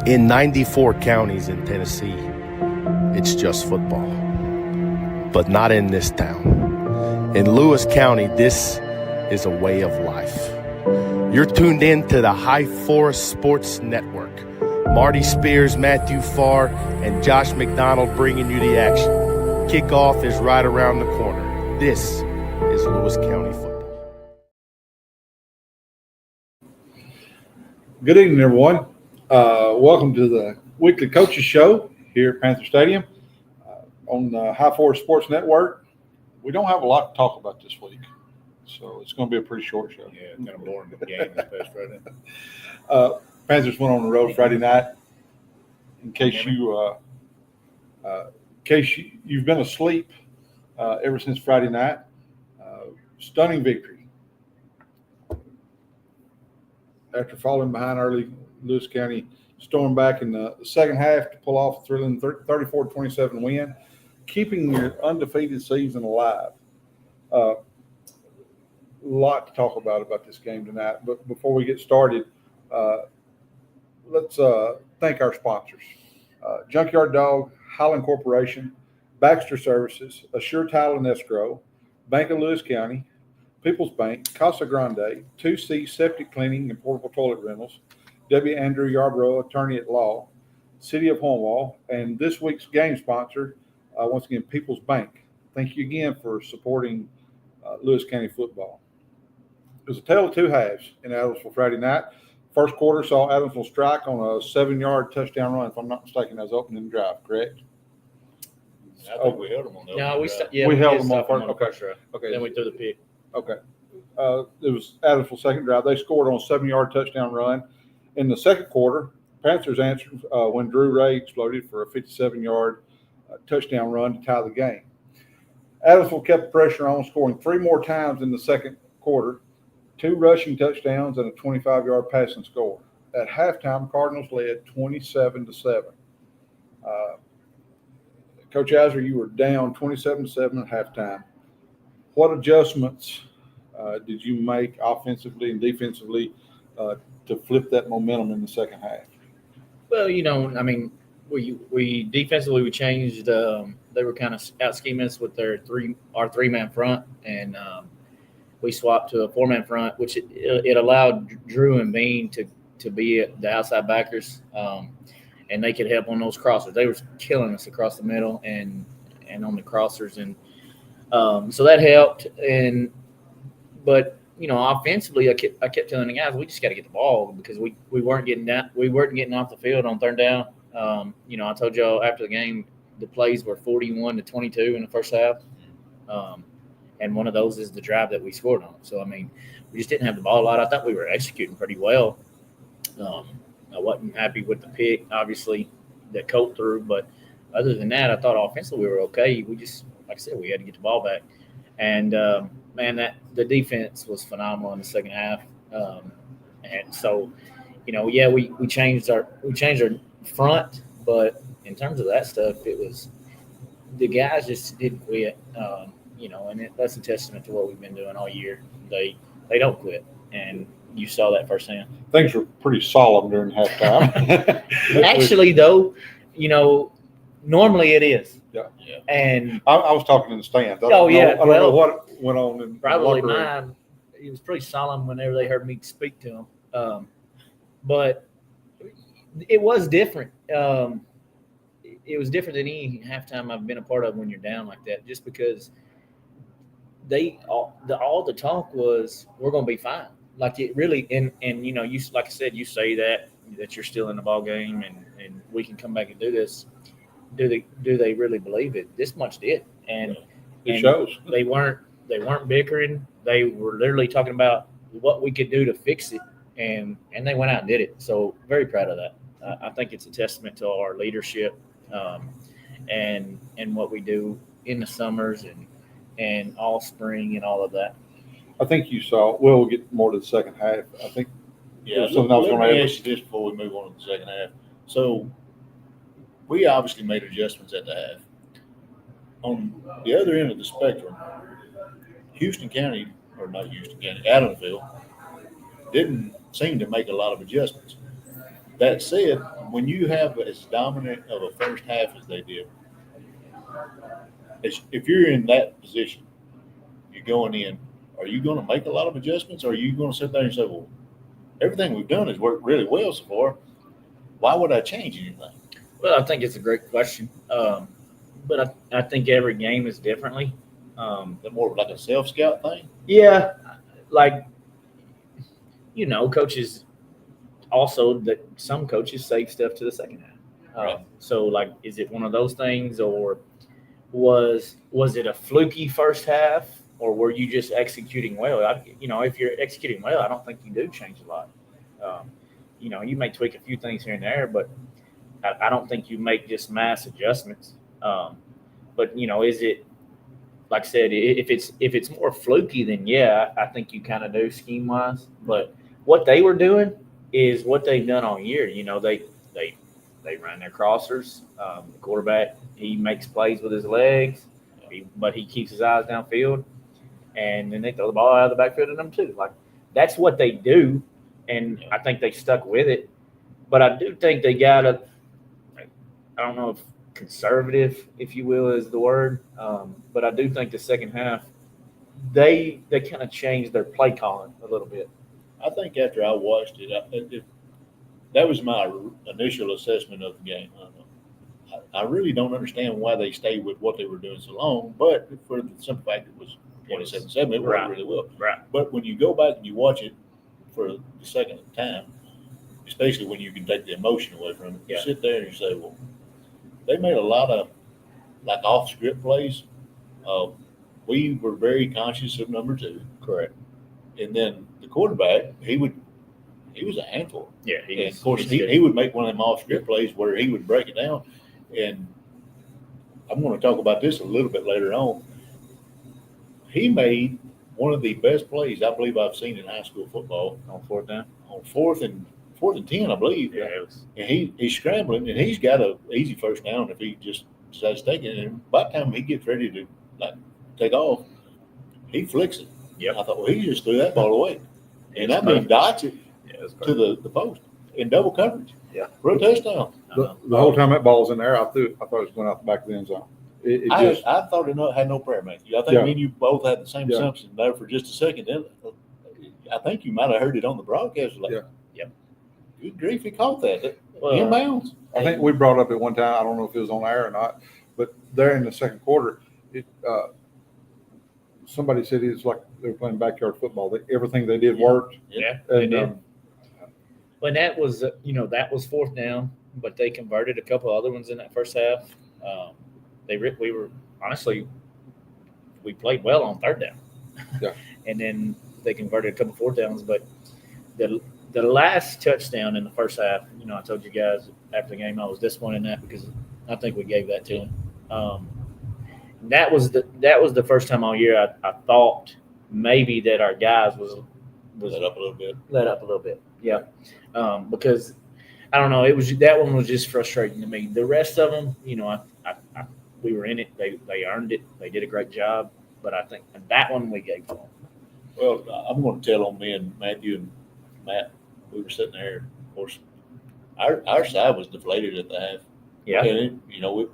In 94 counties in Tennessee, it's just football. But not in this town. In Lewis County, this is a way of life. You're tuned in to the High Forest Sports Network. Marty Spears, Matthew Farr, and Josh McDonald bringing you the action. Kickoff is right around the corner. This is Lewis County football. Good evening, everyone. Welcome to the weekly coaches show here at Panther Stadium on the High Forest Sports Network. We don't have a lot to talk about this week, so it's going to be a pretty short show. Yeah, kind of boring game this past Friday. Panthers went on the road Friday night. In case you've been asleep ever since Friday night, stunning victory. After falling behind early, Lewis County stormed back in the second half to pull off a thrilling 34-27 win, keeping your undefeated season alive. A lot to talk about this game tonight. But before we get started, let's thank our sponsors. Junkyard Dog, Highland Corporation, Baxter Services, Assure Title and Escrow, Bank of Lewis County, People's Bank, Casa Grande, 2C Septic Cleaning and Portable Toilet Rentals, W. Andrew Yarbrough, Attorney at Law, City of Hornwall, and this week's game sponsor, once again, People's Bank. Thank you again for supporting Lewis County football. It was a tale of two halves in Adamsville Friday night. First quarter saw Adamsville strike on a 7-yard touchdown run, if I'm not mistaken. That was opening drive, correct? I think we held them on the we held them on first drive. Okay. Then we threw the pick. Okay. It was Adamsville's second drive. They scored on a 7-yard touchdown run. In the second quarter, Panthers answered when Drew Ray exploded for a 57-yard touchdown run to tie the game. Adamsville kept the pressure on, scoring 3 more times in the second quarter, 2 rushing touchdowns and a 25-yard passing score. At halftime, Cardinals led 27-7. Coach Azar, you were down 27-7 at halftime. What adjustments did you make offensively and defensively to flip that momentum in the second half? Well, we defensively we changed. They were kind of out scheming us with our 3-man front, and we swapped to a 4-man front, which it allowed Drew and Bean to be the outside backers, and they could help on those crossers. They were killing us across the middle and on the crossers, and so that helped. But offensively, I kept telling the guys we just got to get the ball because we weren't getting down. We weren't getting off the field on third down. I told y'all after the game the plays were 41-22 in the first half, and one of those is the drive that we scored on. So we just didn't have the ball a lot. I thought we were executing pretty well. I wasn't happy with the pick, obviously, that Colt threw, but other than that, I thought offensively we were okay. We just, like I said, we had to get the ball back, and the defense was phenomenal in the second half. And so, we changed our front, but in terms of that stuff, it was the guys just didn't quit. And that's a testament to what we've been doing all year. They don't quit, and you saw that firsthand. Things were pretty solemn during halftime. Actually, though, normally it is. Yeah. And I was talking in the stands. I don't know what went on in probably the locker room. mine. It was pretty solemn whenever they heard me speak to them. But it was different. It was different than any halftime I've been a part of when you're down like that, just because all the talk was we're going to be fine. Like it really, and you like I said, you say that you're still in the ball game and we can come back and do this. Do they really believe it? This much did, and it shows. They weren't bickering. They were literally talking about what we could do to fix it, and they went out and did it. So very proud of that. I think it's a testament to our leadership, and what we do in the summers and all spring and all of that. I think you saw. Well, we'll get more to the second half. I think. Yeah. Something else Let me ask you this before we move on to the second half. So we obviously made adjustments at the half. On the other end of the spectrum, Adamsville didn't seem to make a lot of adjustments. That said, when you have as dominant of a first half as they did, if you're in that position, you're going in, are you going to make a lot of adjustments, or are you going to sit there and say, well, everything we've done has worked really well so far. Why would I change anything? Well, I think it's a great question. But I think every game is differently. Is more of like a self-scout thing? Yeah, like, coaches also that some coaches save stuff to the second half. Right. So, like, is it one of those things, or was it a fluky first half, or were you just executing well? If you're executing well, I don't think you do change a lot. You may tweak a few things here and there, but I don't think you make just mass adjustments. But is it, like I said, if it's more fluky, then yeah, I think you kind of do scheme wise. But what they were doing is what they've done all year. They run their crossers. The quarterback, he makes plays with his legs, but he keeps his eyes downfield, and then they throw the ball out of the backfield to them too. Like, that's what they do, and I think they stuck with it. But I do think they got I don't know if conservative, if you will, is the word. But I do think the second half, they kind of changed their play calling a little bit. I think after I watched it, that was my initial assessment of the game. I really don't understand why they stayed with what they were doing so long, but for the simple fact it was 27-7, it worked really well. Right. But when you go back and you watch it for the second time, especially when you can take the emotion away from it, you sit there and you say, well, they made a lot of like off-script plays. We were very conscious of number 2. Correct. And then the quarterback, he was a handful. Yeah. And of course, he would make one of them off-script plays where he would break it down. And I'm going to talk about this a little bit later on. He made one of the best plays I believe I've seen in high school football On fourth down. on fourth and 10, I believe. Yeah, it was. And he's scrambling, and he's got an easy first down if he just decides to take it. And by the time he gets ready to take off, he flicks it. Yep. I thought, well, he just threw that ball away. And It's that means dots it Yeah, it was to the post in double coverage. Yeah. For a touchdown. The whole time that ball was in there, I thought it was going out the back of the end zone. I thought it had no prayer, Matthew. I think me and you both had the same Yeah. assumption there for just a second. Then I think you might have heard it on the broadcast. Like, Yeah. Yep. Good grief, he caught that. Well, Inbounds. I think we brought up at one time, I don't know if it was on air or not, but there in the second quarter, somebody said it was like they were playing backyard football. Everything they did worked. Yeah, they And did. And that was, that was fourth down, but they converted a couple other ones in that first half. We were honestly, we played well on third down. Yeah. And then they converted a couple fourth downs, but the last touchdown in the first half, I told you guys after the game I was disappointed in that because I think we gave that to them. That was the first time all year I thought maybe that our guys was Let up a little bit. let up a little bit. Yeah. Because I don't know, that one was just frustrating to me. The rest of them, we were in it. They earned it. They did a great job. But I think that one we gave to them. Well, I'm going to tell on me and Matthew and Matt. We were sitting there. Of course, our side was deflated at the half. Yeah. And that was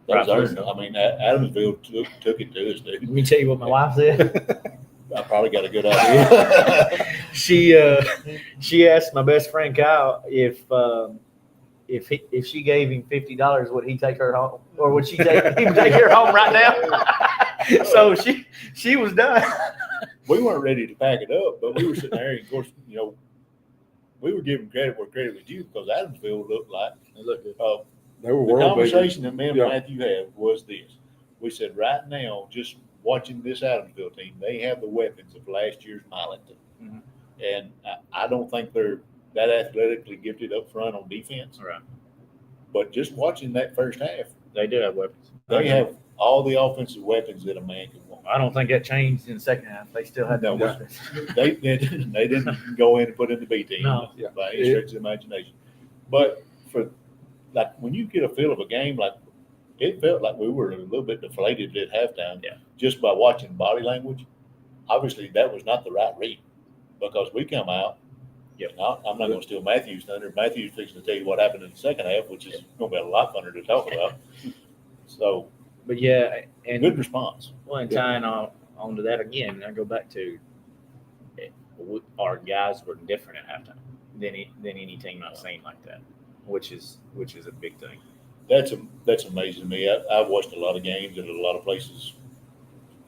Rightfully ours. so. I mean, Adamsville took it to us, dude. Let me tell you what my wife said. I probably got a good idea. She asked my best friend Kyle if she gave him $50, would he take her home, or would he take her home right now? So she was done. We weren't ready to pack it up, but we were sitting there, and of course, we were giving credit where credit was due because Adamsville looked like. It looked good. They were The world conversation that me and Yeah. Matthew had was this. We said, right now, just watching this Adamsville team, they have the weapons of last year's Milanton. Mhm. And I don't think they're that athletically gifted up front on defense. Right. But just watching that first half, They do have weapons. they have all the offensive weapons that a man can want. I don't think that changed in the second half. They still had no No. weapons. They didn't go in and put in the B team No. by any stretch of the imagination. But for when you get a feel of a game, it felt like we were a little bit deflated at halftime. Yeah. Just by watching body language. Obviously, that was not the right read because we come out Yep. I'm not going to steal Matthew's thunder. Matthew's fixing to tell you what happened in the second half, which is going to be a lot funner to talk about. So, But yeah, and good response. well, and tying on to that again, I go back to our guys were different at halftime than any team I've seen like that, which is a big thing. That's amazing to me. I've watched a lot of games at a lot of places,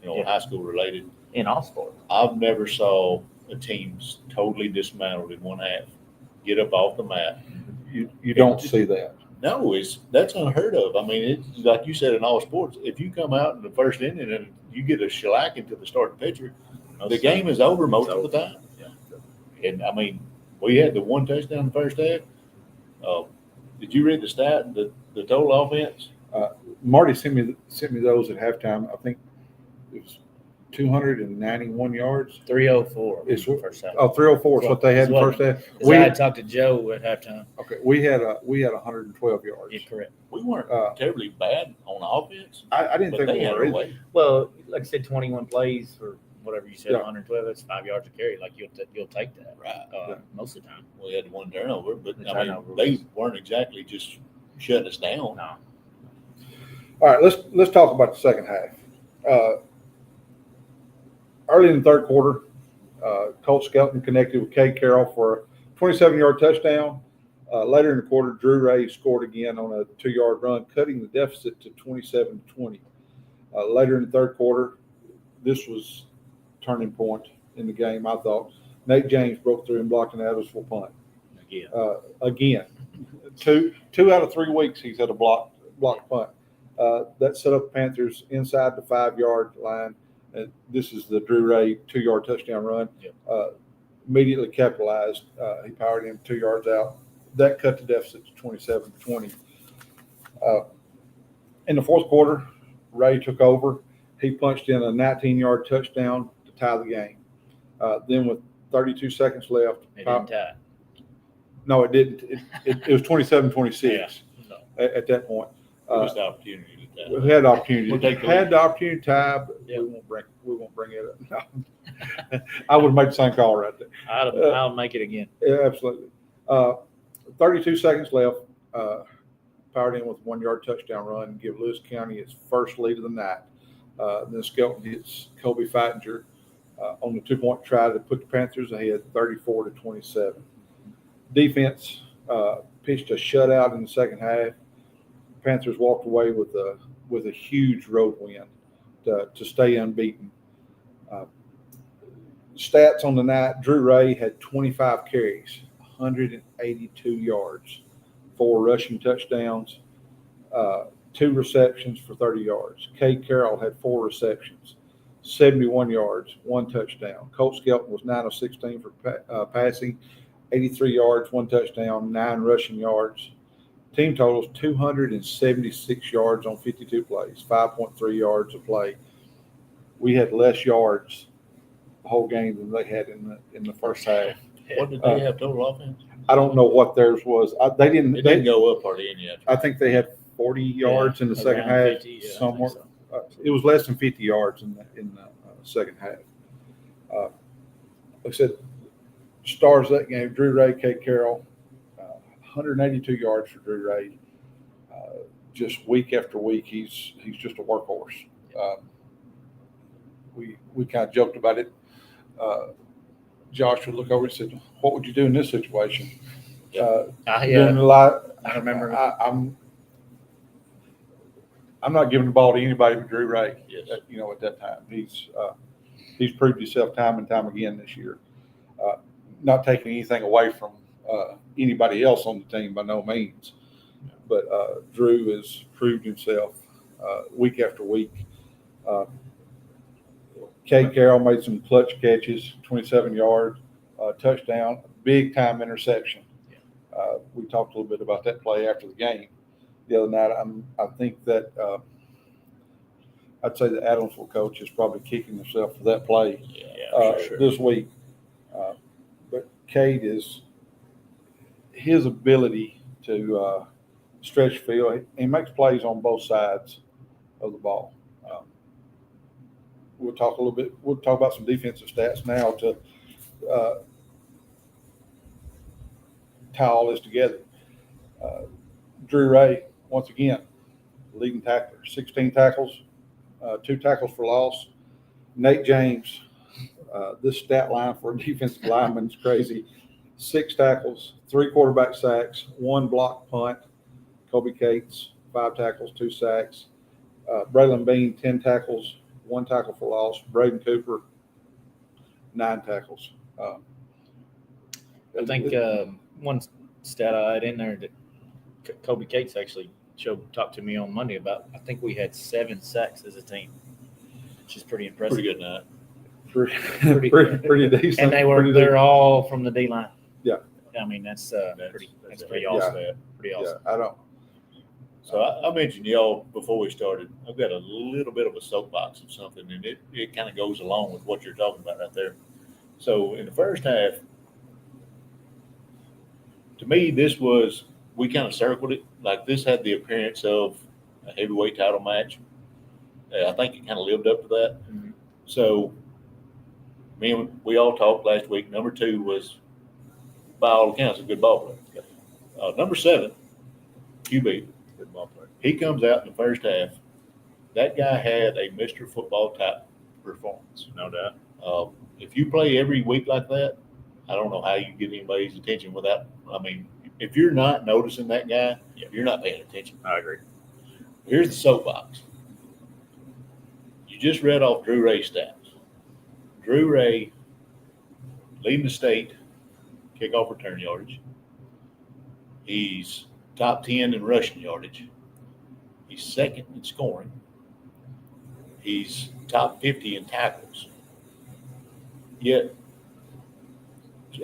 Yeah. high school related. In all sports. I've never saw a team totally dismantled in one half, get up off the mat. You don't see that. No, that's unheard of. I mean, it's like you said in all sports. If you come out in the first inning and you get a shellacking to the starting pitcher, the game is over most of the time. Yeah. And I mean, we had the one touchdown in the first half. Did you read the stat? The total offense? Marty sent me those at halftime. I think it was 291 yards. 304. It's first half. 304 is what they had in the first half. I had talked to Joe at halftime. Okay, we had 112 yards. Yeah, correct. We weren't terribly bad on offense, I didn't but think they we had were a either. way. Well, like I said, 21 plays for whatever you said, Yeah. 112. That's 5 yards a carry. Like you'll take that Right. most of the time. We had one turnover, but The I mean, turnover they was- weren't exactly just shutting us down. No. All right, let's talk about the second half. Early in the third quarter, Colt Skelton connected with Cade Carroll for a 27-yard touchdown. Later in the quarter, Drew Ray scored again on a 2-yard run, cutting the deficit to 27-20. Later in the third quarter, this was a turning point in the game, I thought. Nate James broke through and blocked an Adamsville punt. Again, two out of 3 weeks he's had a blocked punt. That set up the Panthers inside the 5-yard line. This is the Drew Ray 2-yard touchdown run. Yep. Immediately capitalized. He powered him 2 yards out. That cut the deficit to 27-20. In the fourth quarter, Ray took over. He punched in a 19-yard touchdown to tie the game. Then with 32 seconds left, It didn't tie. no, it didn't. It was 27-26 Yeah. No. at that point. Missed the opportunity to We that. had the opportunity. We'll take the Had lead. the opportunity to tie, but Yeah. we won't bring it up. No. I would have made the same call right there. I'll make it again. Yeah, absolutely. 32 seconds left. Powered in with a 1-yard touchdown run and give Lewis County its first lead of the night. Then Skelton hits Kobe Feitinger on the 2-point try to put the Panthers ahead 34-27. Defense pitched a shutout in the second half. Panthers walked away with a huge road win to stay unbeaten. Stats on the night: Drew Ray had 25 carries, 182 yards, 4 rushing touchdowns, 2 receptions for 30 yards. Cade Carroll had 4 receptions, 71 yards, 1 touchdown. Colt Skelton was 9 of 16 for passing, 83 yards, 1 touchdown, 9 rushing yards. Team totals 276 yards on 52 plays, 5.3 yards a play. We had less yards the whole game than they had in the first half. What did they have total offense? I don't know what theirs was. They didn't. It didn't go up hardly any after. I think they had 40 yards in the second Around half. 50, yeah, I think Somewhere. so. It was less than 50 yards in the second half. Like I said, stars of that game: Drew Ray, Cade Carroll, 182 yards for Drew Ray. Just week after week, he's just a workhorse. We kind of joked about it. Josh would look over and said, "What would you do in this situation?" During the I remember. I'm not giving the ball to anybody but Drew Ray. Yes. At that time, he's proved himself time and time again this year. Not taking anything away from anybody else on the team by no means, but Drew has proved himself week after week. Cade Carroll made some clutch catches, 27-yard touchdown, big time interception. We talked a little bit about that play after the game the other night. I think that I'd say the Adamsville coach is probably kicking himself for that play Yeah, sure. this week. But Cade is his ability to stretch field. He makes plays on both sides of the ball. We'll talk about some defensive stats now. tie all this together. Drew Ray, once again, leading tackler, 16 tackles, 2 tackles for loss. Nate James, this stat line for a defensive lineman is crazy. 6 tackles, 3 quarterback sacks, 1 block punt. Kobe Cates, 5 tackles, 2 sacks. Braylon Bean, 10 tackles, 1 tackle for loss. Braden Cooper, 9 tackles. I think one stat I had in there that Kobe Cates actually talked to me on Monday about. I think we had 7 sacks as a team, which is pretty impressive. Pretty good night. Pretty decent. And they're all from the D line. Yeah. I mean that's pretty Yeah. awesome. Pretty awesome. Yeah, I don't. So I mentioned y'all before we started. I've got a little bit of a soapbox of something, and it kind of goes along with what you're talking about right there. So in the first half, to me, we kind of circled it. Like this had the appearance of a heavyweight title match. I think it kind of lived up to that. Mhm. So we all talked last week. Number 2 was, by all accounts, a good ball player. Number 7, QB. Good ball player. He comes out in the first half. That guy had a Mr. Football type performance. No doubt. If you play every week like that, I don't know how you get anybody's attention without. I mean, if you're not noticing that guy, you're not paying attention. I agree. Here's the soapbox. You just read off Drew Ray's stats. Drew Ray leading the state kickoff return yardage. He's top 10 in rushing yardage. He's second in scoring. He's top 50 in tackles. Yet,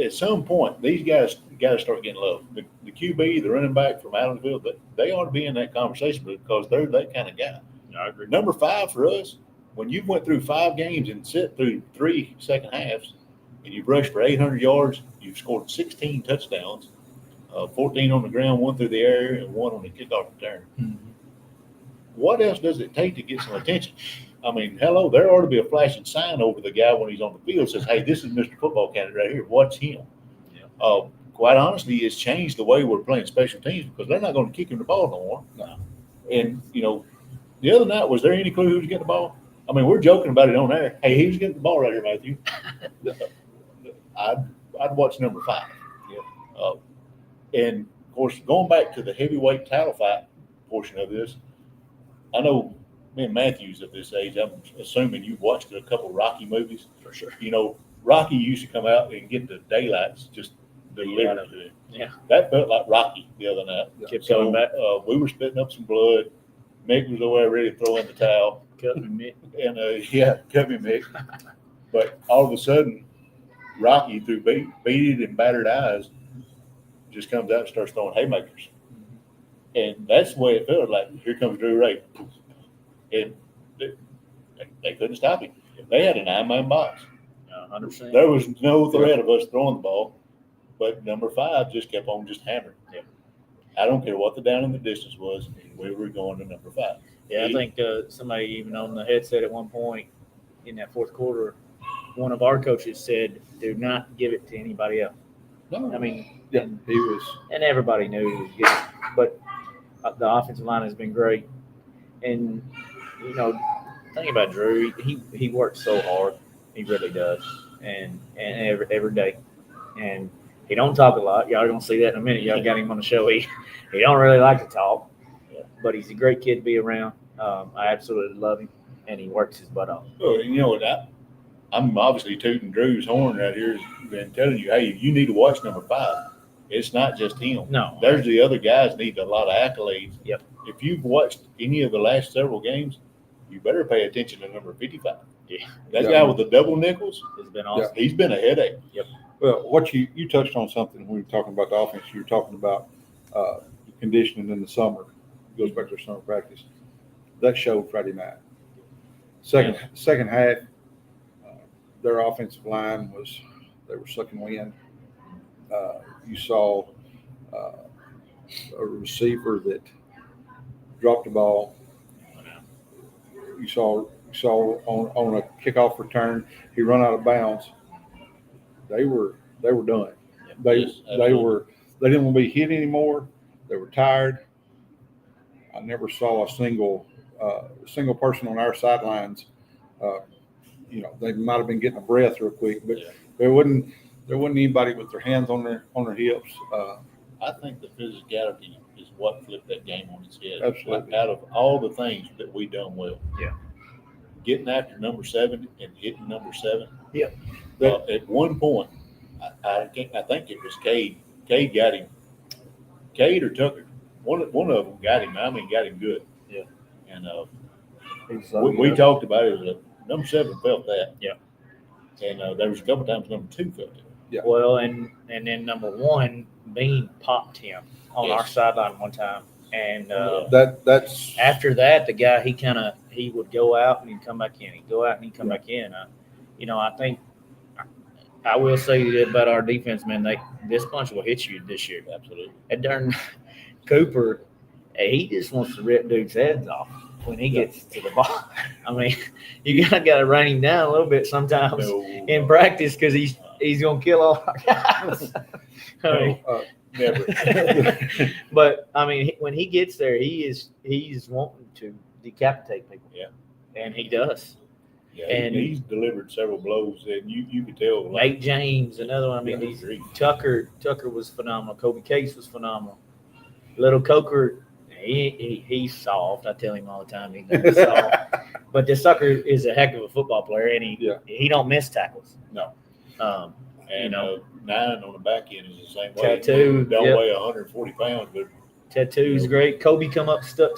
at some point, these guys got to start getting love. The QB, the running back from Adamsville, they ought to be in that conversation because they're that kind of guy. I agree. Number 5 for us, when you've went through 5 games and sit through 3 second halves, and you've rushed for 800 yards, you've scored 16 touchdowns, 14 on the ground, 1 through the air, and 1 on the kickoff return. Mhm. What else does it take to get some attention? I mean, hello, there ought to be a flashing sign over the guy when he's on the field that says, hey, this is Mr. Football candidate right here. Watch him. Yeah. Quite honestly, it's changed the way we're playing special teams because they're not going to kick him the ball no more. No. And, the other night, was there any clue who was getting the ball? I mean, we're joking about it on air. Hey, he was getting the ball right here, Matthew. I'd watch number 5. Yeah. And, of course, going back to the heavyweight title fight portion of this, I know me and Matthew's of this age. I'm assuming you've watched a couple of Rocky movies. For sure. Rocky used to come out and get the daylights just delivered to him. Yeah. That felt like Rocky the other night. Kept So coming back. we were spitting up some blood. Mick was over there ready to throw in the towel. Cut me, Mick. And, cut me, Mick. But all of a sudden, Rocky, through beaded and battered eyes, just comes out and starts throwing haymakers. And that's the way it felt. Like, here comes Drew Ray. And they couldn't stop him. They had a 9-man box. 100%. There was no threat of us throwing the ball, but number 5 just kept on just hammering. Yeah. I don't care what the down in the distance was, we were going to number 5. Yeah, I think somebody even on the headset at one point in that fourth quarter, one of our coaches said, "Do not give it to anybody else." No. I mean, Yeah, he was. and everybody knew he was good, but the offensive line has been great. And think about Drew. He works so hard. He really does, and every day. And he don't talk a lot. Y'all are gonna see that in a minute. Y'all got him on the show. He don't really like to talk, but he's a great kid to be around. I absolutely love him, and he works his butt off. Well, you know what? I'm obviously tooting Drew's horn right here and telling you, hey, you need to watch number 5. It's not just him. No, There's the other guys need a lot of accolades. Yep. If you've watched any of the last several games, you better pay attention to number 55. Yeah. That guy with the double nickels, it's been awesome. he's been a headache. Well, what you touched on something when we were talking about the offense. You were talking about conditioning in the summer. It goes back to summer practice. That showed Friday night. Second half, their offensive line they were sucking wind. You saw a receiver that dropped the ball. You saw on a kickoff return, he run out of bounds. They were done. Yes, They They didn't want to be hit anymore. They were tired. I never saw a single person on our sidelines. They might have been getting a breath real quick, but there wasn't anybody with their hands on their hips. I think the physicality is what flipped that game on its head. Absolutely. Out of all the things that we done well, getting after number 7 and hitting number 7. Yeah. At one point, I think it was Cade. Cade got him. Cade or Tucker. One of them got him. I mean, got him good. Yeah. And We we talked about it. Number 7 felt that. Yeah. And there was a couple times number 2 felt it. Yeah. Well, and then number 1, Bean popped him on our sideline one time, and that's after that, the guy he would go out and he'd come back in. He'd go out and he'd come back in. I think I will say that about our defense, man. This bunch will hit you this year. Absolutely. And darn Cooper, he just wants to rip dudes' heads off when he gets to the ball. I mean, you got to rein him down a little bit sometimes in practice because he's gonna kill all our guys. Never. But I mean, when he gets there, he's wanting to decapitate people. Yeah, and he does. Yeah, and he's delivered several blows, and you could tell. Nate James, another one. I mean, Tucker was phenomenal. Kobe Case was phenomenal. Little Coker, he's soft. I tell him all the time he's soft. But this sucker is a heck of a football player, and he don't miss tackles. No. And 9 on the back end is the same way. Tattoo, don't weigh 140 pounds, but Tattoo's great. Kobe come up, stuck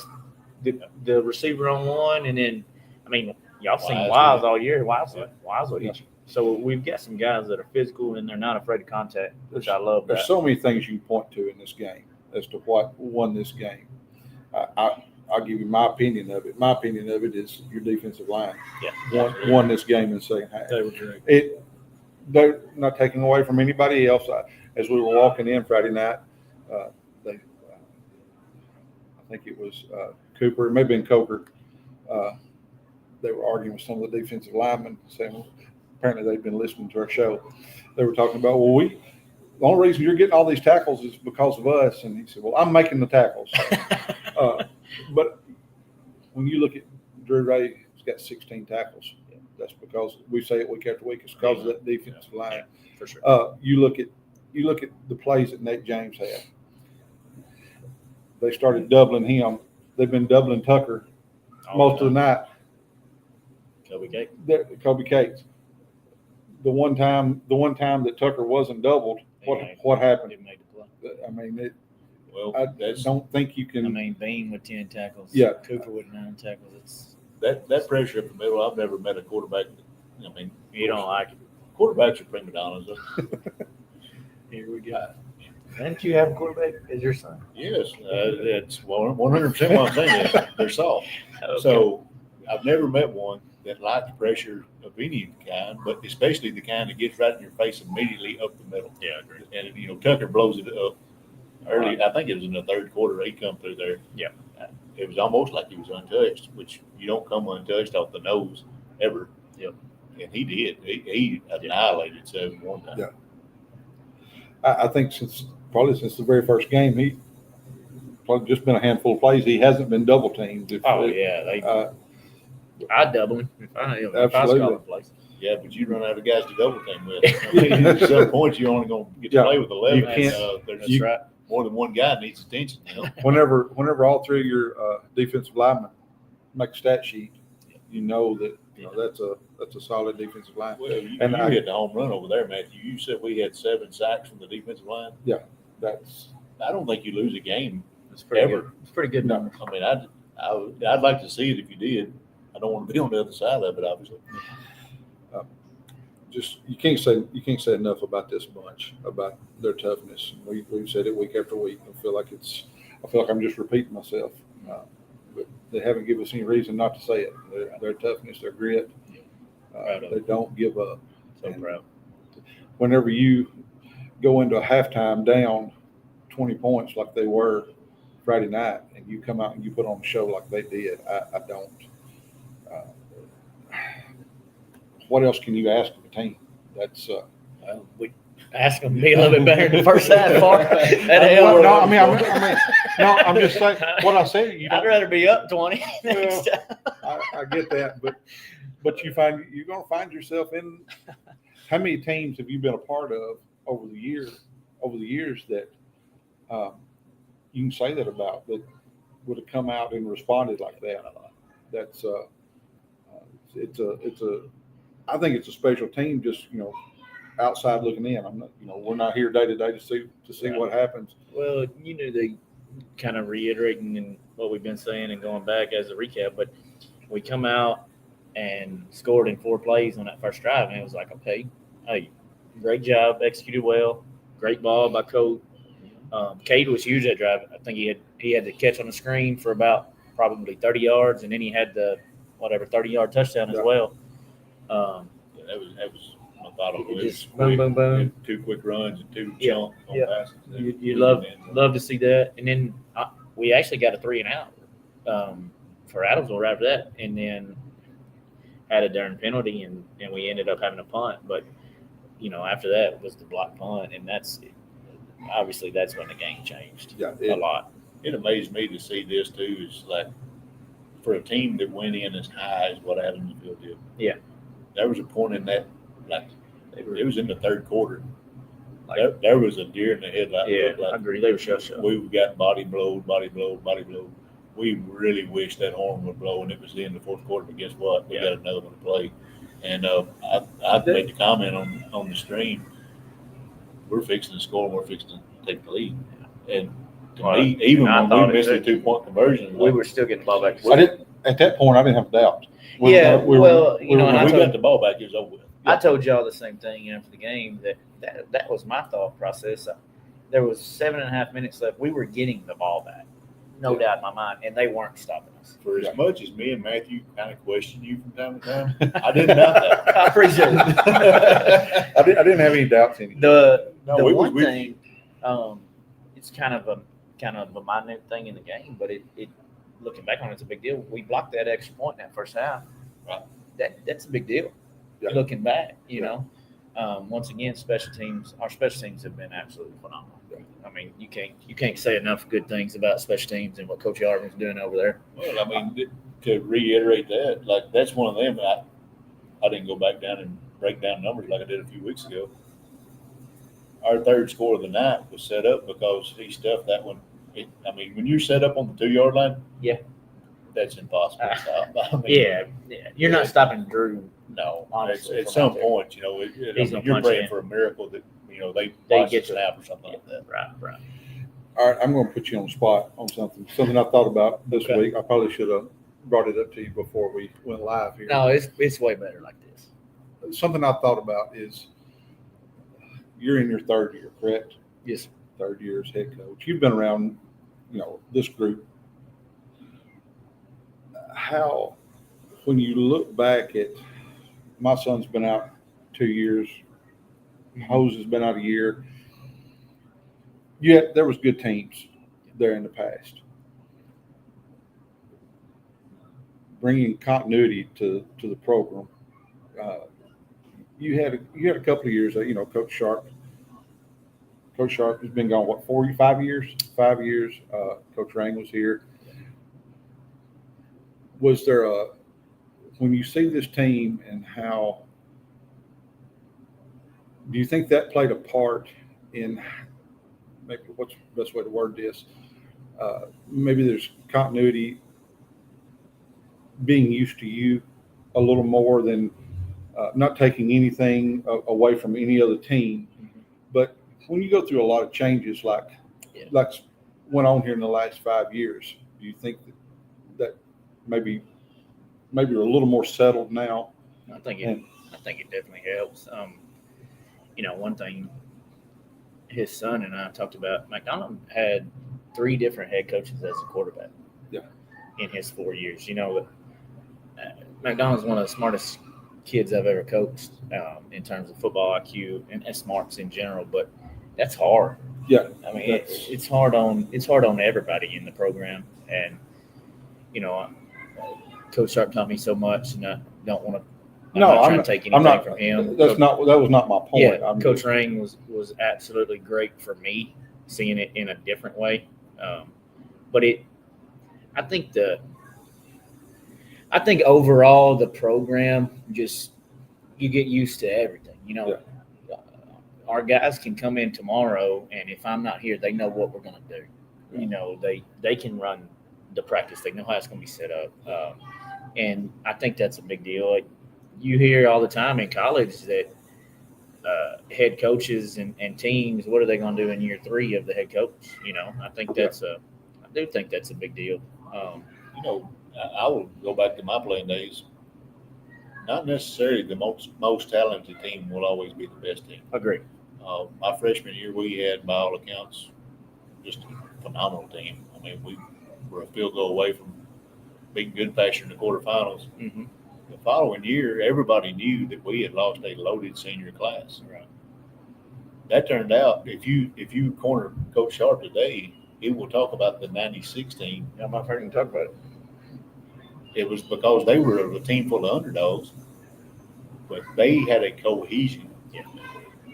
the receiver on one, and then I mean, y'all seen Wiles all year. Wiles will hit you. So we've got some guys that are physical and they're not afraid of contact, which I love. There's so many things you can point to in this game as to what won this game. I'll give you my opinion of it. My opinion of it is your defensive line won this game in the second half. They were great. They're not taking away from anybody else. As we were walking in Friday night, I think it was Cooper, it may have been Coker. They were arguing with some of the defensive linemen, saying apparently they'd been listening to our show. They were talking about, the only reason you're getting all these tackles is because of us. And he said, well, I'm making the tackles. But when you look at Drew Ray, he's got 16 tackles. That's because we say it week after week. It's because of that defensive line. Yeah, for sure. You look at the plays that Nate James had. They started doubling him. They've been doubling Tucker most of the night. Kobe Cates. The one time that Tucker wasn't doubled, what happened? It made the play. I mean, I don't think you can. I mean, Bean with 10 tackles. Yeah. Cooper with 9 tackles. It's that pressure up the middle. I've never met a quarterback. I mean, you don't like it. Quarterbacks are prima donnas. Here we go. Didn't you have a quarterback as your son? Yes, that's 100% what I'm saying. They're soft. Okay. So I've never met one that likes pressure of any kind, but especially the kind that gets right in your face immediately up the middle. Yeah, I agree. And Tucker blows it up early. I think it was in the third quarter. He come through there. Yeah. It was almost like he was untouched, which you don't come untouched off the nose ever. Yep. And he did. He annihilated 7 one time. Yeah. I think since the very first game, he probably just been a handful of plays. He hasn't been double teamed. I'd double him if I Absolutely. was calling plays. Yeah, but you run out of guys to double team with. I mean, at some point, you're only going to get to play with 11. You can't. That's right. More than one guy needs attention. Whenever all 3 of your defensive linemen make a stat sheet, you know that that's a solid defensive line. Well, you hit the home run over there, Matthew. You said we had 7 sacks from the defensive line. Yeah, I don't think you lose a game. It's pretty Ever. good. It's pretty good number. I mean, I'd like to see it if you did. I don't want to be on the other side of it, obviously. just you can't say enough about this bunch, about their toughness. We've said it week after week. I feel like I'm just repeating myself, but they haven't given us any reason not to say it. Their toughness, their grit. They don't give up. So proud. Whenever you go into a halftime down 20 points like they were Friday night, and you come out and you put on a show like they did, I don't. What else can you ask of a team? That's Ask them to be a little bit better in the first half. I'm just saying what I said. I'd rather be up 20 next time. I get that, but you're going to find yourself in. How many teams have you been a part of over the years that you can say that about, that would have come out and responded like that? That's I think it's a special team. Just outside looking in. I'm not. We're not here day to day to see Right. what happens. Well, they kind of reiterating in what we've been saying and going back as a recap, but we come out and scored in 4 plays on that first drive, and it was like, okay, hey, great job, executed well, great ball by Colt. Cade was huge that drive. I think he had the catch on the screen for about probably 30 yards, and then he had the 30-yard touchdown as well. That was my thought on it. Just boom, boom, boom. 2 quick runs and 2 Yeah. jump on Yeah. passes. You love to see that, and then we actually got a 3-and-out for Adamsville after that, and then had a darn penalty, and we ended up having a punt. But after that was the block punt, and that's obviously that's when the game changed a lot. It amazed me to see this too. Is like for a team that went in as high as what Adamsville did. Yeah. There was a point in that, like it was in the 3rd quarter. Like, There was a deer in the headlight. yeah, Like I agree. They were shut. we got body blow. We really wish that horn would blow, and it was the end of the 4th quarter. But guess what? We got another one to play. And I made the comment on the stream. We're fixing to score, and we're fixing to take the lead. And to me, even when we missed the 2-point conversion, we were still getting the ball back. At that point, I didn't have a doubt. And I we got the ball back. It was over with. I told y'all the same thing after the game that was my thought process. There was 7.5 minutes left. We were getting the ball back, no doubt in my mind, and they weren't stopping us. For as much as me and Matthew kind of question you from time to time, I didn't doubt that. I appreciate it. I didn't have any doubts in it. The we one was thing, it's kind of a minute thing in the game, but it looking back on it, it's a big deal. We blocked that extra point in that first half. Right. That's a big deal. Yeah. Looking back, once again, our special teams have been absolutely phenomenal. Yeah. I mean, you can't say enough good things about special teams and what Coach Yarvin's doing over there. Well, I mean, to reiterate that, like that's one of them. I didn't go back down and break down numbers like I did a few weeks ago. Our 3rd score of the night was set up because he stuffed that one. When you're set up on the 2-yard line, Yeah. that's impossible to stop. Yeah. You're not stopping Drew. No, Honestly, at from some out there. point, He's gonna you're punch praying in. for a miracle that they They get get a snap or something like that. Right. All right, I'm going to put you on the spot on something I thought about this Okay. week. I probably should have brought it up to you before we went live here. No, it's way better like this. Something I thought about is you're in your 3rd year, correct? Yes. 3rd year as head coach. You've been around, this group. How, when you look back at, my son's been out 2 years, Hose has been out a year. Yet there was good teams there in the past. Bringing continuity to the program. You had a couple of years, Coach Sharp. Coach Sharp has been gone, 5 years? 5 years. Coach Rang was here. Was there when you see this team and how, do you think that played a part in, maybe what's the best way to word this? Maybe there's continuity, being used to you a little more than not taking anything away from any other team. But when you go through a lot of changes like went on here in the last 5 years, do you think that maybe you're a little more settled now? I think it definitely helps. One thing his son and I talked about, McDonald had 3 different head coaches as a quarterback. Yeah. In his 4 years, McDonald's one of the smartest kids I've ever coached in terms of football IQ and smarts in general. But that's hard. Yeah. I mean, it's hard on everybody in the program, and Coach Sharp taught me so much, and I don't want I'm No, not trying I'm to take I'm anything not. from him. That was not my point. Yeah, Coach Rain was absolutely great for me, seeing it in a different way. But I think overall the program just you get used to everything. Our guys can come in tomorrow, and if I'm not here, they know what we're going to do. They can run the practice. They know how it's going to be set up, and I think that's a big deal. Like, you hear all the time in college that head coaches and teams, what are they going to do in year 3 of the head coach? I think I do think that's a big deal. I will go back to my playing days. Not necessarily the most talented team will always be the best team. Agree. My freshman year, we had, by all accounts, just a phenomenal team. I mean, we were a field goal away from being Goodpasture in the quarterfinals. Mm-hmm. The following year, everybody knew that we had lost a loaded senior class. Right. That turned out, if you corner Coach Sharp today, he will talk about the '96 team. Yeah, I've heard him talk about it. It was because they were a team full of underdogs, but they had a cohesion. Yeah.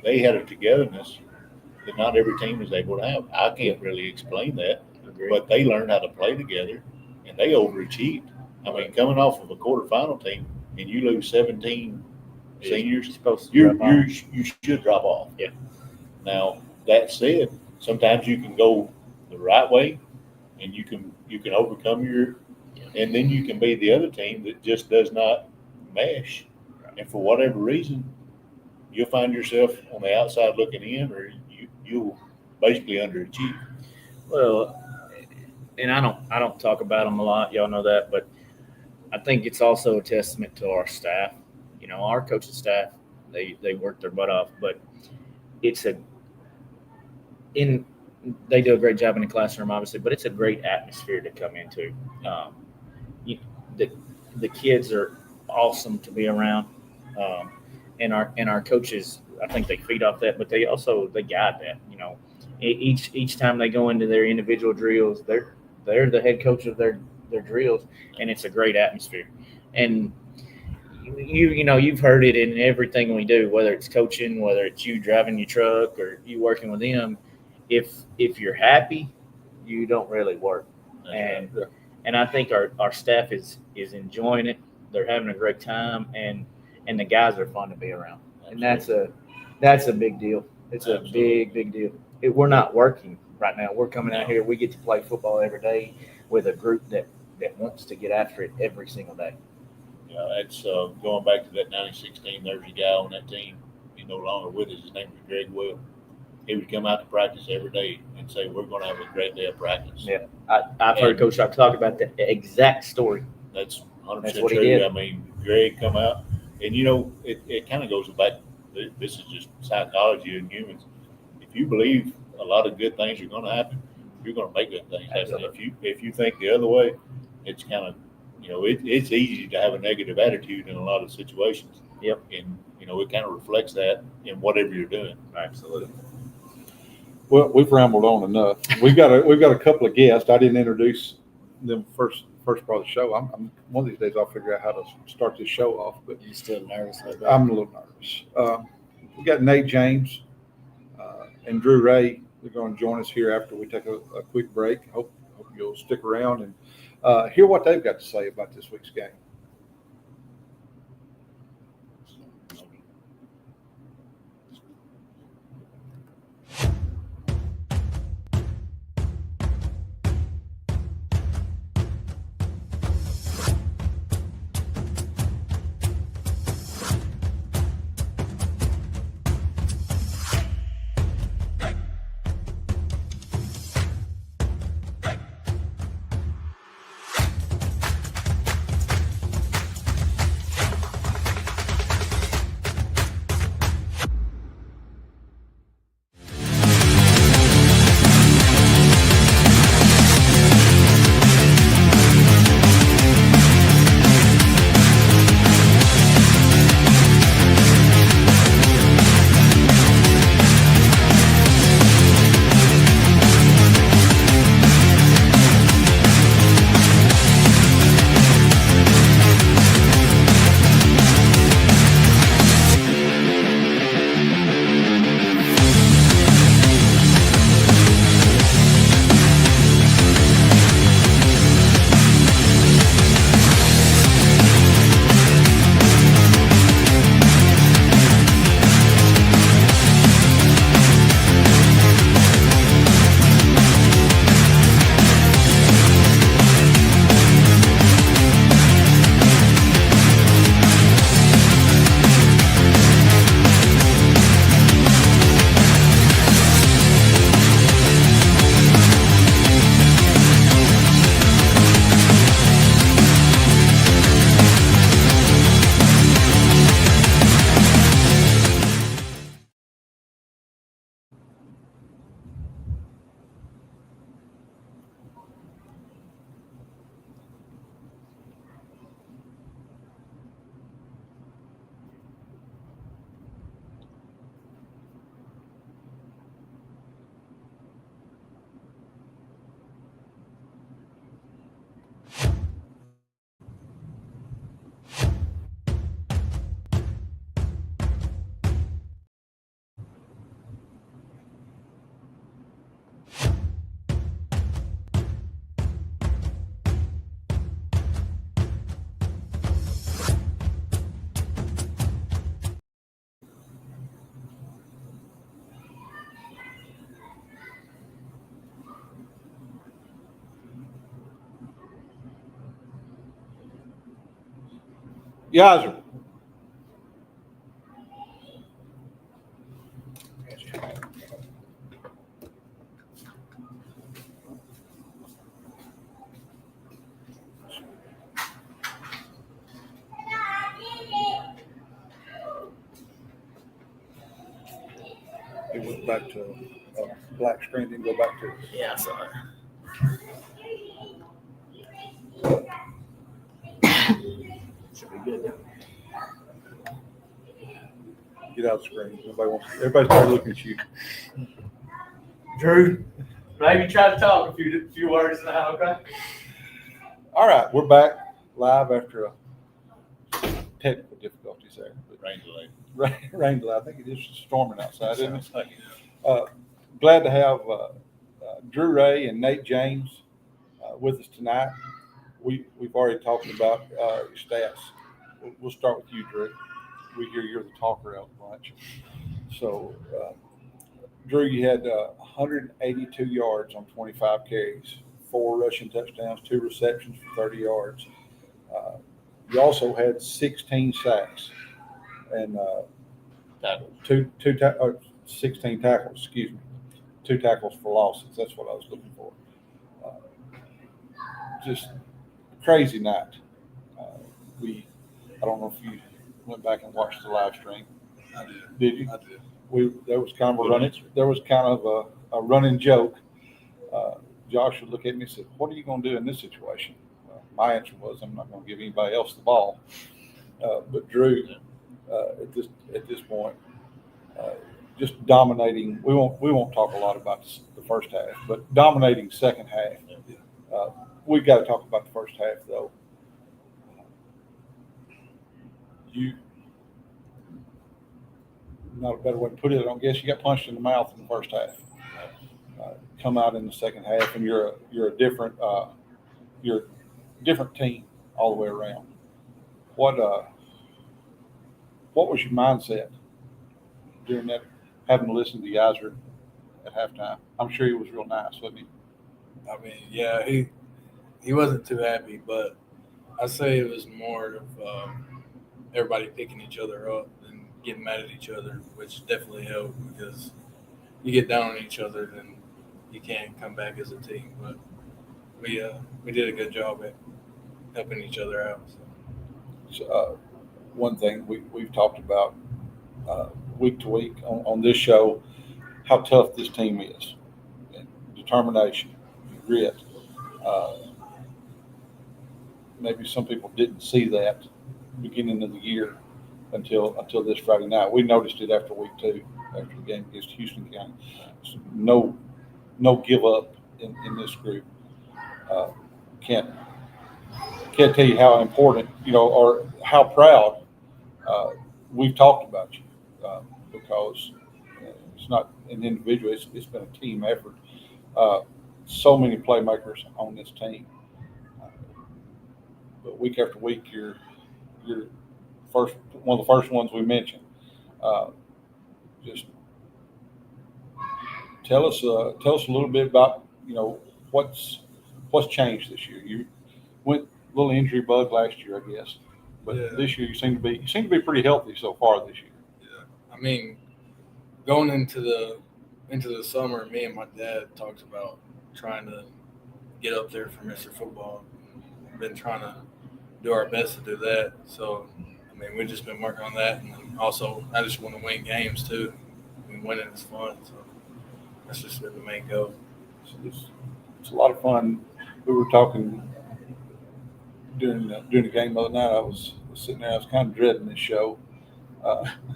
They had a togetherness that not every team is able to have. I can't really explain that, Agree. but they learned how to play together, and they overachieved. I mean, coming off of a quarterfinal team and you lose 17 seniors, You're supposed to you drop off. should drop off. Yeah. Now that said, sometimes you can go the right way, and you can overcome and then you can be the other team that just does not mesh, and for whatever reason, you'll find yourself on the outside looking in, or you'll basically underachieve. Well, and I don't talk about them a lot. Y'all know that, but I think it's also a testament to our staff. Our coaching staff, they work their butt off, but they do a great job in the classroom, obviously, but it's a great atmosphere to come into. The kids are awesome to be around, and our coaches, I think they feed off that, but they guide that. Each time they go into their individual drills, they're the head coach of their drills, and it's a great atmosphere. And you've heard it in everything we do, whether it's coaching, whether it's you driving your truck or you working with them. If you're happy, you don't really work. And I think our staff is enjoying it. They're having a great time, and the guys are fun to be around. And that's a big deal. It's a big deal. We're not working right now. We're coming out here. We get to play football every day with a group that wants to get after it every single day. Yeah, it's going back to that '96 team. There's a guy on that team. He's no longer with us. His name was Greg Will. He would come out to practice every day and say, "We're going to have a great day of practice." Yeah, I've heard Coach Sharp talk about the exact story. That's 100% That's what he true. did. I mean, Greg come out, and it kind of goes back. This is just psychology of humans. If you believe a lot of good things are going to happen, you're going to make good things happen. Absolutely. If you think the other way, it's kind of it's easy to have a negative attitude in a lot of situations. Yep. And it kind of reflects that in whatever you're doing. Absolutely. Well, we've rambled on enough. We've got a couple of guests. I didn't introduce them first part of the show. I'm one of these days I'll figure out how to start this show off. But You're still nervous about that? I'm a little nervous. We got Nate James and Drew Ray. They're going to join us here after we take a quick break. Hope you'll stick around and hear what they've got to say about this week's game. Yizer. It went back to a black screen, then go back to. Yeah, sorry. Should be good. Get out of the screen. Everybody started looking at you. Drew, maybe try to talk a few words now, okay? All right, we're back live after technical difficulties there. Rain delay. Rain delay. I think it is storming outside, isn't it? Glad to have Drew Ray and Nate James with us tonight. We've already talked about your stats. We'll start with you, Drew. We hear you're the talker out the bunch. So, Drew, you had 182 yards on 25 carries, 4 rushing touchdowns, 2 receptions for 30 yards. You also had 16 sacks and Tackles. 16 tackles, excuse me. 2 tackles for losses. That's what I was looking for. Just crazy night. I don't know if you went back and watched the live stream. I did. Did you? I did. There was kind of a running joke. Josh would look at me and said, "What are you going to do in this situation?" Well, my answer was, "I'm not going to give anybody else the ball." But Drew, at this point, just dominating. We won't talk a lot about the first half, but dominating second half. We've got to talk about the first half, though. Not a better way to put it, I don't guess. You got punched in the mouth in the first half. Come out in the second half, and you're a different team all the way around. What was your mindset during that? Having to listen to Yizer at halftime. I'm sure he was real nice, wasn't he? I mean, yeah, he wasn't too happy, but I say it was more of everybody picking each other up and getting mad at each other, which definitely helped because you get down on each other, then you can't come back as a team. But we did a good job at helping each other out. So, one thing we've talked about week to week on this show, how tough this team is, and determination, grit. Maybe some people didn't see that beginning of the year until this Friday night. We noticed it after week 2, after the game against Houston County. So no give up in this group. Can't tell you how important, or how proud we've talked about you, because it's not an individual, it's been a team effort. So many playmakers on this team. But week after week, you're one of the first ones we mentioned. Just tell us a little bit about what's changed this year. You went a little injury bug last year, I guess, but this year you seem to be pretty healthy so far this year. Yeah, I mean, going into the summer, me and my dad talked about trying to get up there for Mr. Football. We've been trying to do our best to do that. So, I mean, we've just been working on that. And also, I just want to win games, too. I mean, winning is fun. So, that's just been the main goal. It's a lot of fun. We were talking during the game the other night. I was sitting there. I was kind of dreading this show.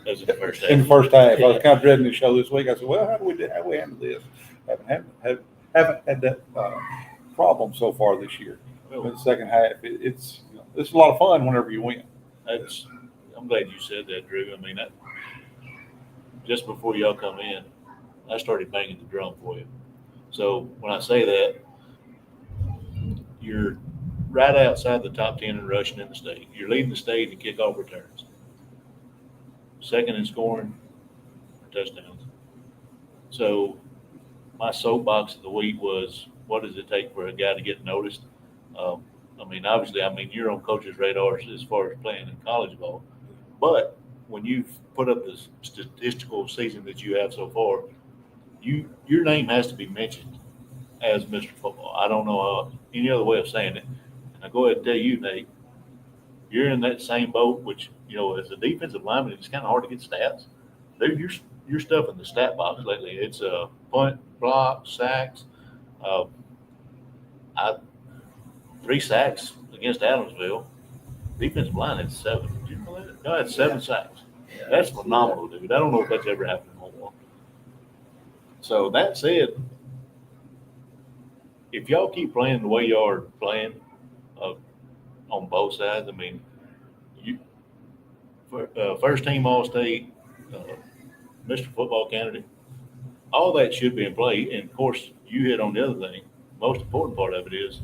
That's in the first half. In the first half, I was kind of dreading this show this week. I said, "Well, how do we handle this?" Haven't had that problem so far this year. In the second half, it's a lot of fun whenever you win. I'm glad you said that, Drew. I mean, just before y'all come in, I started banging the drum for you. So when I say that, you're right outside the top 10 in rushing in the state. You're leading the state in kickoff returns. Second in scoring for touchdowns. So my soapbox of the week was, what does it take for a guy to get noticed? I mean, obviously, you're on coach's radar as far as playing in college ball, but when you've put up the statistical season that you have so far, your name has to be mentioned as Mr. Football. I don't know any other way of saying it. And I go ahead and tell you, Nate, you're in that same boat, which, as a defensive lineman, it's kind of hard to get stats. Dude, you're stuff in the stat box lately. It's punt, block, sacks. Uh, I 3 sacks against Adamsville. Defensive line had 7. Did you know that? No, I had 7 sacks. That's phenomenal, dude. I don't know if that's ever happened in Omaha. So that said, if y'all keep playing the way y'all are playing on both sides, you first team All-State, Mr. Football candidate, all that should be in play. And of course, you hit on the other thing. Most important part of it is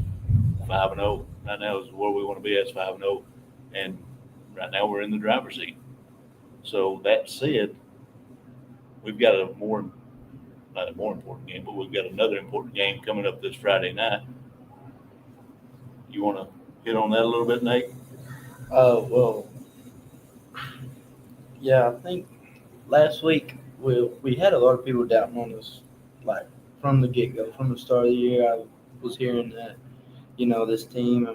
5-0. Right now is where we want to be as 5-0, and right now we're in the driver's seat. So that said, we've got not a more important game, but we've got another important game coming up this Friday night. You want to hit on that a little bit, Nate? Well, yeah, I think last week we had a lot of people doubting on us, like from the get-go, from the start of the year. I was hearing that, this team,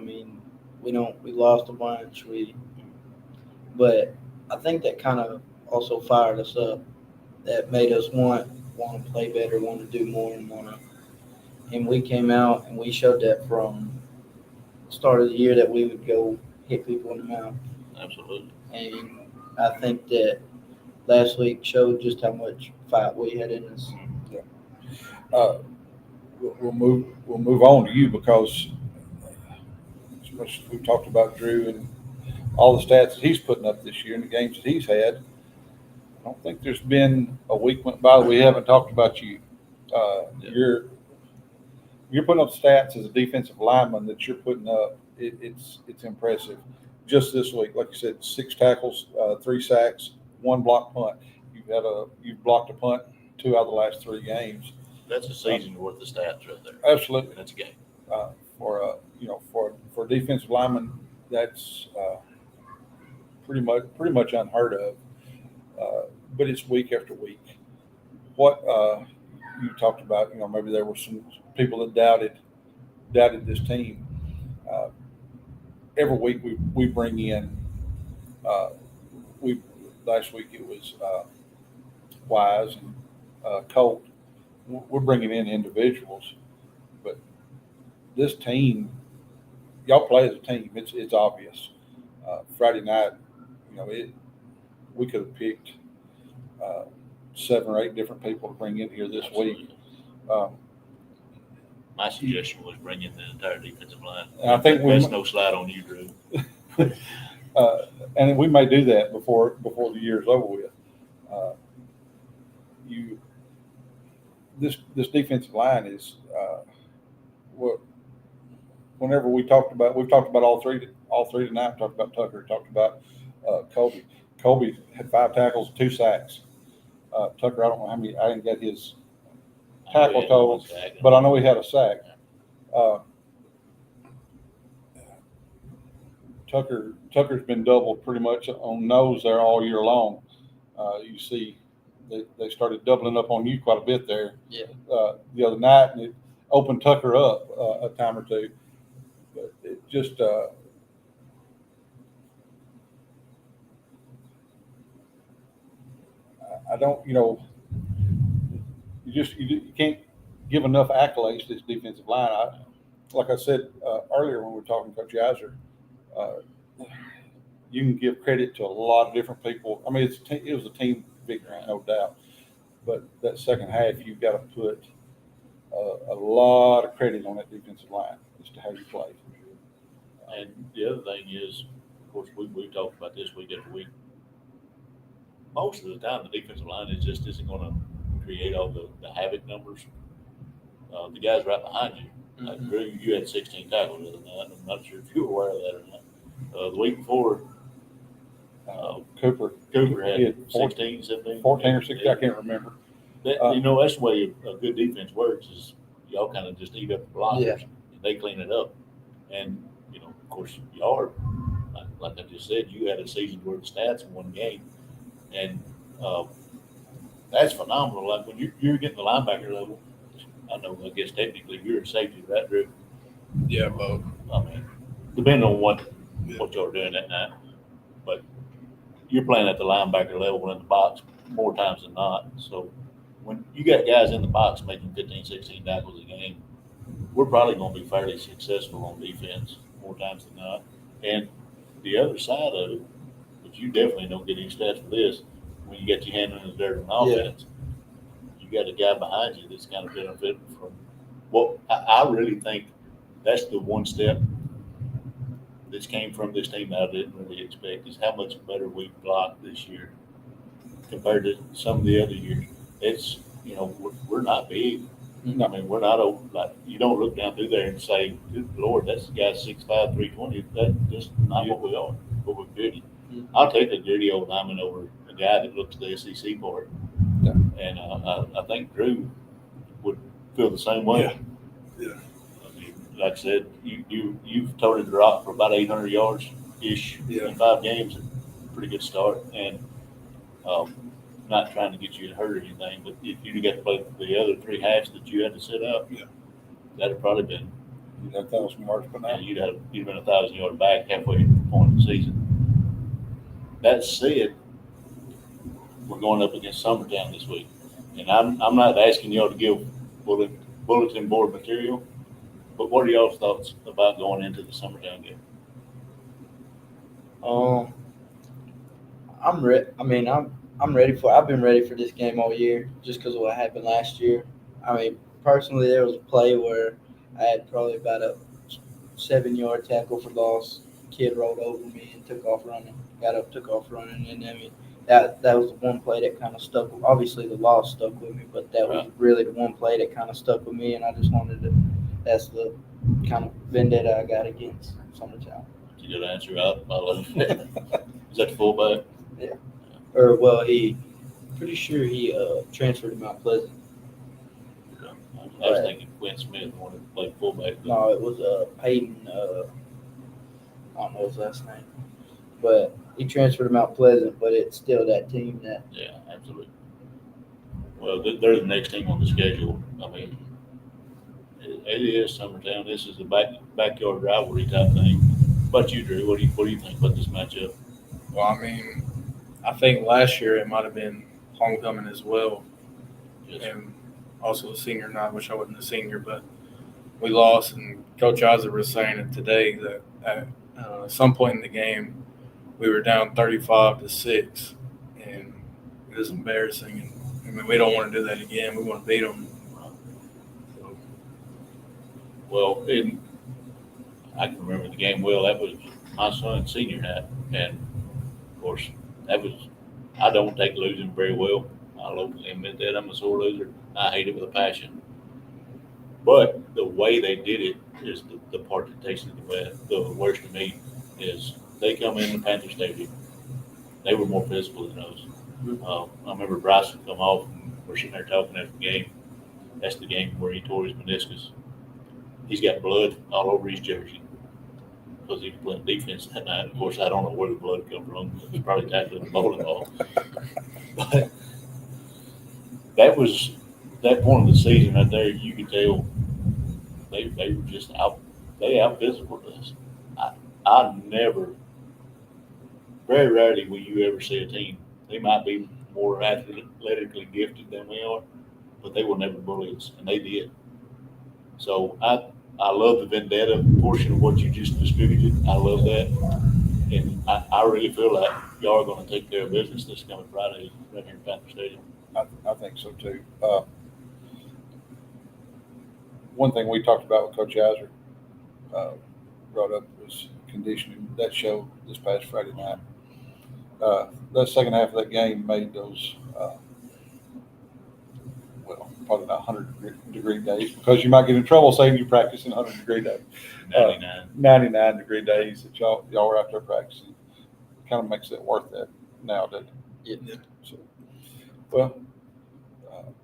we lost a bunch. But I think that kind of also fired us up. That made us want to play better, want to do more, and we came out and we showed that from the start of the year that we would go hit people in the mouth. Absolutely. And I think that last week showed just how much fight we had in us. We'll move on to you, because as much as we've talked about Drew and all the stats that he's putting up this year and the games that he's had, I don't think there's been a week went by that we haven't talked about you. You're putting up stats as a defensive lineman that you're putting up. It's impressive. Just this week, like you said, 6 tackles, 3 sacks, 1 blocked punt. You've blocked a punt 2 out of the last 3 games. That's a season worth of stats right there. Absolutely. That's a game. For a defensive lineman, that's pretty much unheard of. But it's week after week. What you talked about, maybe there were some people that doubted this team. Every week we bring in. Last week it was Wise and Colt. We're bringing in individuals, but this team, y'all play as a team. It's obvious. Friday night, we could have picked 7 or 8 different people to bring in here this week. My suggestion was bring in the entire defensive line. I think that's no slide on you, Drew. And we may do that before the year's over with. This defensive line is whenever we've talked about all three tonight. We talked about Tucker. We talked about Colby. Colby had 5 tackles, 2 sacks. Tucker, I don't know how many. I didn't get his tackle total, but I know he had a sack. Tucker's been doubled pretty much on nose there all year long. You see, they started doubling up on you quite a bit there. Yeah. The other night, and it opened Tucker up a time or two. But it just I don't, you can't give enough accolades to this defensive line. Like I said earlier when we were talking to Coach Yeiser, you can give credit to a lot of different people. It was a team victory, no doubt. But that second half, you've got to put a lot of credit on that defensive line as to how you play. And the other thing is, of course, we've talked about this week after week. Most of the time, the defensive line isn't going to create all the havoc numbers. The guys right behind you, like Drew, you had 16 tackles the other night. I'm not sure if you were aware of that or not. The week before, Cooper had 16, 17. 14 or 16, I can't remember. That's the way a good defense works is y'all kind of just eat up the blockers and they clean it up. And, Of course, y'all are, like I just said, you had a season's worth of stats in one game, and that's phenomenal. Like when you're getting the linebacker level, I guess technically you're a safety, right, Drew? Yeah, both. I mean, depending on what y'all are doing that night, but you're playing at the linebacker level in the box more times than not. So when you got guys in the box making 15, 16 tackles a game, we're probably going to be fairly successful on defense more times than not. And the other side of it, but you definitely don't get any stats for this, when you get your hand in the dirt on offense, you got a guy behind you that's kind of benefiting from what I really think that's the one step that's came from this team that I didn't really expect is how much better we blocked this year compared to some of the other years. It's, we're not big. I mean, we're not like you don't look down through there and say, "Good Lord, that's a guy 6'5", 320." That's just not what we are. But we're gritty. I'll take a gritty old lineman over a guy that looks the SEC part. Yeah. And I think Drew would feel the same way. Yeah. I mean, like I said, you've toted the rock for about 800 yards ish in 5 games. Pretty good start, and not trying to get you to hurt or anything, but if you'd got to play the other 3 halves that you had to set up, that'd have probably been. You'd have 1,000 yards per night. You'd have been 1,000 yards back halfway to the point of the season. That said, we're going up against Summertown this week, and I'm not asking y'all to give bulletin board material, but what are y'all's thoughts about going into the Summertown game? I'm ready. I mean, I'm ready for. I've been ready for this game all year, just because of what happened last year. I mean, personally, there was a play where I had probably about a 7-yard tackle for loss. Kid rolled over me and took off running. Got up, took off running, and I mean that was the one play that kind of stuck. Obviously, the loss stuck with me, but that was really the one play that kind of stuck with me, and I just wanted to. That's the kind of vendetta I got against Summertown. You got to answer out. I love it. Is that the fullback? Yeah. Or well, pretty sure he transferred to Mount Pleasant. I was thinking Quinn Smith wanted to play fullback. No, it was Peyton. I don't know his last name, but he transferred to Mount Pleasant. But it's still that team that. Yeah, absolutely. Well, they're the next team on the schedule. I mean, it is Summertown. This is a backyard rivalry type thing. But you, Drew, what do you think about this matchup? Well, I mean, I think last year it might have been homecoming as well, and also a senior night. I wish I wasn't a senior, but we lost. And Coach Isaac was saying it today that at some point in the game we were down 35-6, and it was embarrassing. And I mean, we don't want to do that again. We want to beat them. So. Well, I can remember the game well. That was my son's senior night, and of course, I don't take losing very well. I'll openly admit that. I'm a sore loser. I hate it with a passion. But the way they did it is the part that takes it the worst to me is they come in the Panther Stadium. They were more physical than us. I remember Bryson come off, and we're sitting there talking after the game. That's the game where he tore his meniscus. He's got blood all over his jersey because he was playing defense that night. Of course, I don't know where the blood come from. It was probably tackling a bowling ball. But that was that point of the season right there. You could tell they were just out physical us. I never, very rarely will you ever see a team. They might be more athletically gifted than we are, but they will never bully us, and they did. So I love the vendetta portion of what you just distributed. I love that. And I really feel like y'all are going to take care of business this coming Friday right here in Panther Stadium. I think so too. One thing we talked about with Coach Azar brought up was conditioning. That show this past Friday night. The second half of that game made those, probably not 100-degree days, because you might get in trouble saying you practice in 100-degree days. 99-degree days that y'all were out there practicing. Kind of makes it worth that now, doesn't it? Yeah. So, well,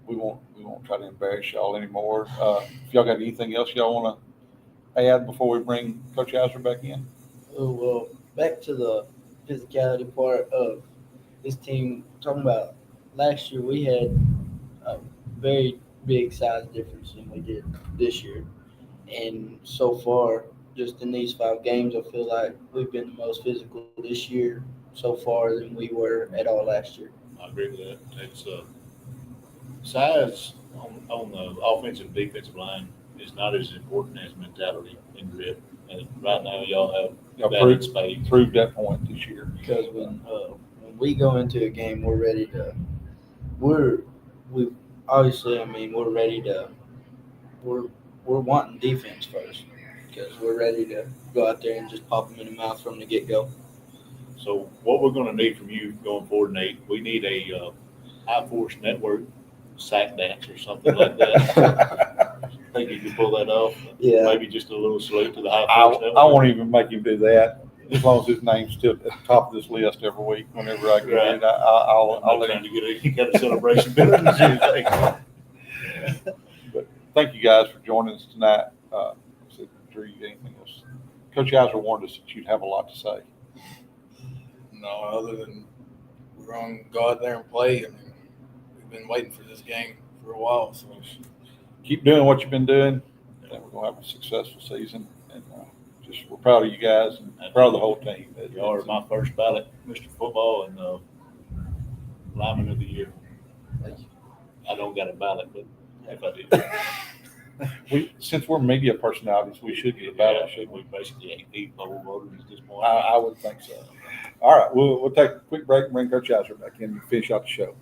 we won't try to embarrass y'all anymore. If y'all got anything else y'all want to add before we bring Coach Azar back in? Oh, well, back to the physicality part of this team. Talking about last year, we had a very big size difference than we did this year. And so far, just in these 5 games, I feel like we've been the most physical this year so far than we were at all last year. I agree with that. It's size on the offensive and defensive line is not as important as mentality and grit. And right now, y'all have that in spades. Proved that point this year. Because when we go into a game, we're ready to. We obviously, I mean, we're ready to. We're wanting defense first because we're ready to go out there and just pop them in the mouth from the get go. So what we're going to need from you going forward, Nate, we need a high force network sack dance or something like that. Think you can pull that off? Yeah. Maybe just a little salute to the high I force network. won't even make him do that. As long as his name's still at the top of this list every week, whenever I get Right. it, I'll I'm let trying him. to get a celebration better than Tuesday. Thank you guys for joining us tonight. Drew, anything else? Coach Hauser warned us that you'd have a lot to say. No, other than we're going to go out there and play. I mean, we've been waiting for this game for a while, so Keep doing what you've been doing, and we're gonna have a successful season. And just we're proud of you guys and proud of the whole team. Y'all are my first ballot, Mr. Football and Lineman of the Year. Thank you. I don't got a ballot, but if I did, Since we're media personalities, we should get a ballot, shouldn't we? we basically 8 poll voters at this point. I would think so. All right, we'll take a quick break and bring Coach Hauser back in and finish out the show.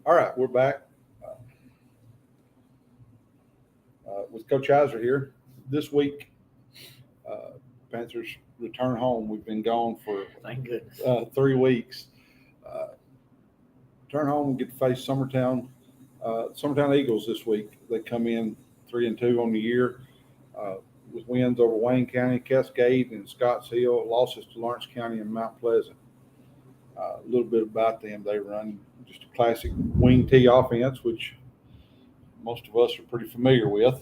All right, we're back with Coach Hauser here. This week, Panthers return home. We've been gone for Thank goodness. 3 weeks. Return home and get to face Summertown Eagles this week. They come in 3-2 on the year with wins over Wayne County, Cascade, and Scotts Hill, losses to Lawrence County and Mount Pleasant. A little bit about them. They run just a classic wing T offense, which most of us are pretty familiar with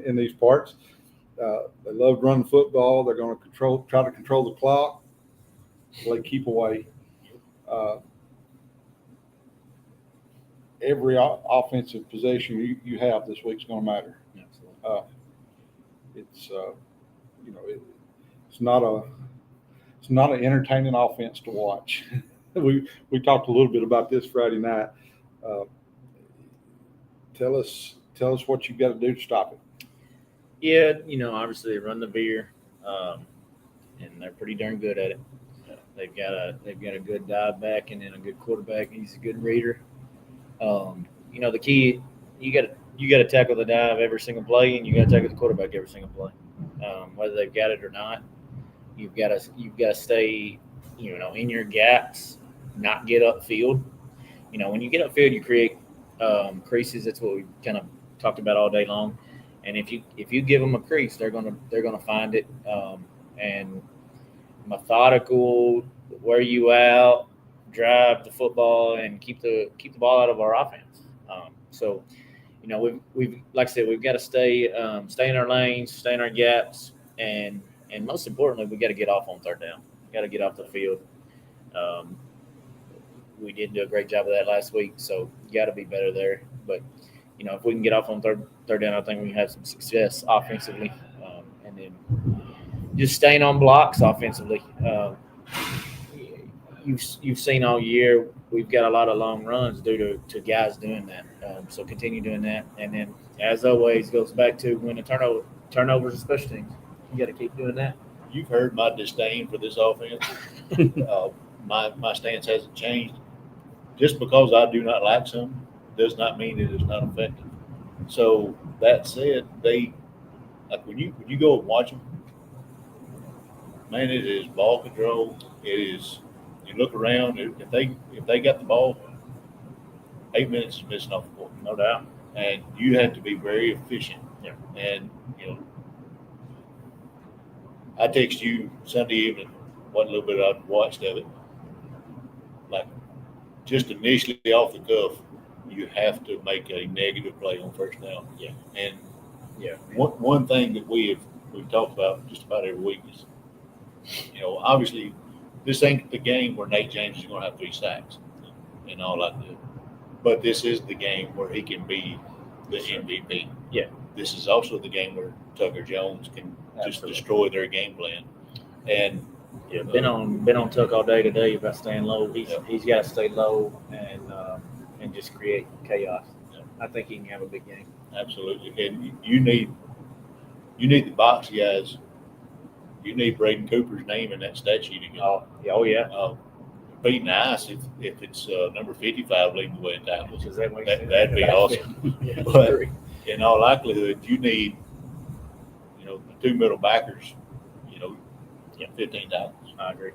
in these parts. They love running football. They're going to try to control the clock. They keep away. Every offensive possession you have this week's going to matter. Absolutely. It's not an entertaining offense to watch. We talked a little bit about this Friday night. Tell us what you got to do to stop it. Yeah, obviously they run the beer, and they're pretty darn good at it. They've got a good dive back and then a good quarterback. He's a good reader. The key, you got to tackle the dive every single play, and you got to tackle the quarterback every single play, whether they've got it or not. You've got to stay, in your gaps, not get upfield. When you get upfield, you create creases. That's what we kind of talked about all day long. And if you give them a crease, they're gonna find it. And methodical, wear you out, drive the football, and keep the ball out of our offense. We've like I said, we've got to stay in our lanes, stay in our gaps, and most importantly, we got to get off on third down. Got to get off the field. We didn't do a great job of that last week, so you got to be better there. But if we can get off on third down, I think we can have some success offensively, and then just staying on blocks offensively. You've seen all year we've got a lot of long runs due to guys doing that. So continue doing that, and then as always goes back to when the turnovers, special teams. You got to keep doing that. You've heard my disdain for this offense. My stance hasn't changed. Just because I do not like something does not mean it is not effective. So that said, when you go and watch them, man, it is ball control. It is. You look around. If they got the ball, 8 minutes is missing off the board, No doubt. and you have to be very efficient. Yeah. And I text you Sunday evening, what little bit I've watched of it. Like, just initially off the cuff, you have to make a negative play on first down. Yeah. And Yeah. one thing that we've talked about just about every week is, obviously this ain't the game where Nate James is going to have 3 sacks and all like that. But this is the game where he can be the MVP. Yeah. This is also the game where Tucker Jones can just Absolutely. destroy their game plan. And Yeah, been on Tuck all day today about staying low. He's got to stay low and just create chaos. Yeah. I think he can have a big game. absolutely, and you need the box guys. You need Braden Cooper's name in that stat sheet again. Oh yeah. Be nice if it's number 55 leading the way in tackles. Because that'd That'd be awesome. Yeah, But- agree. In all likelihood, you need the 2 middle backers. 15 tackles. I agree.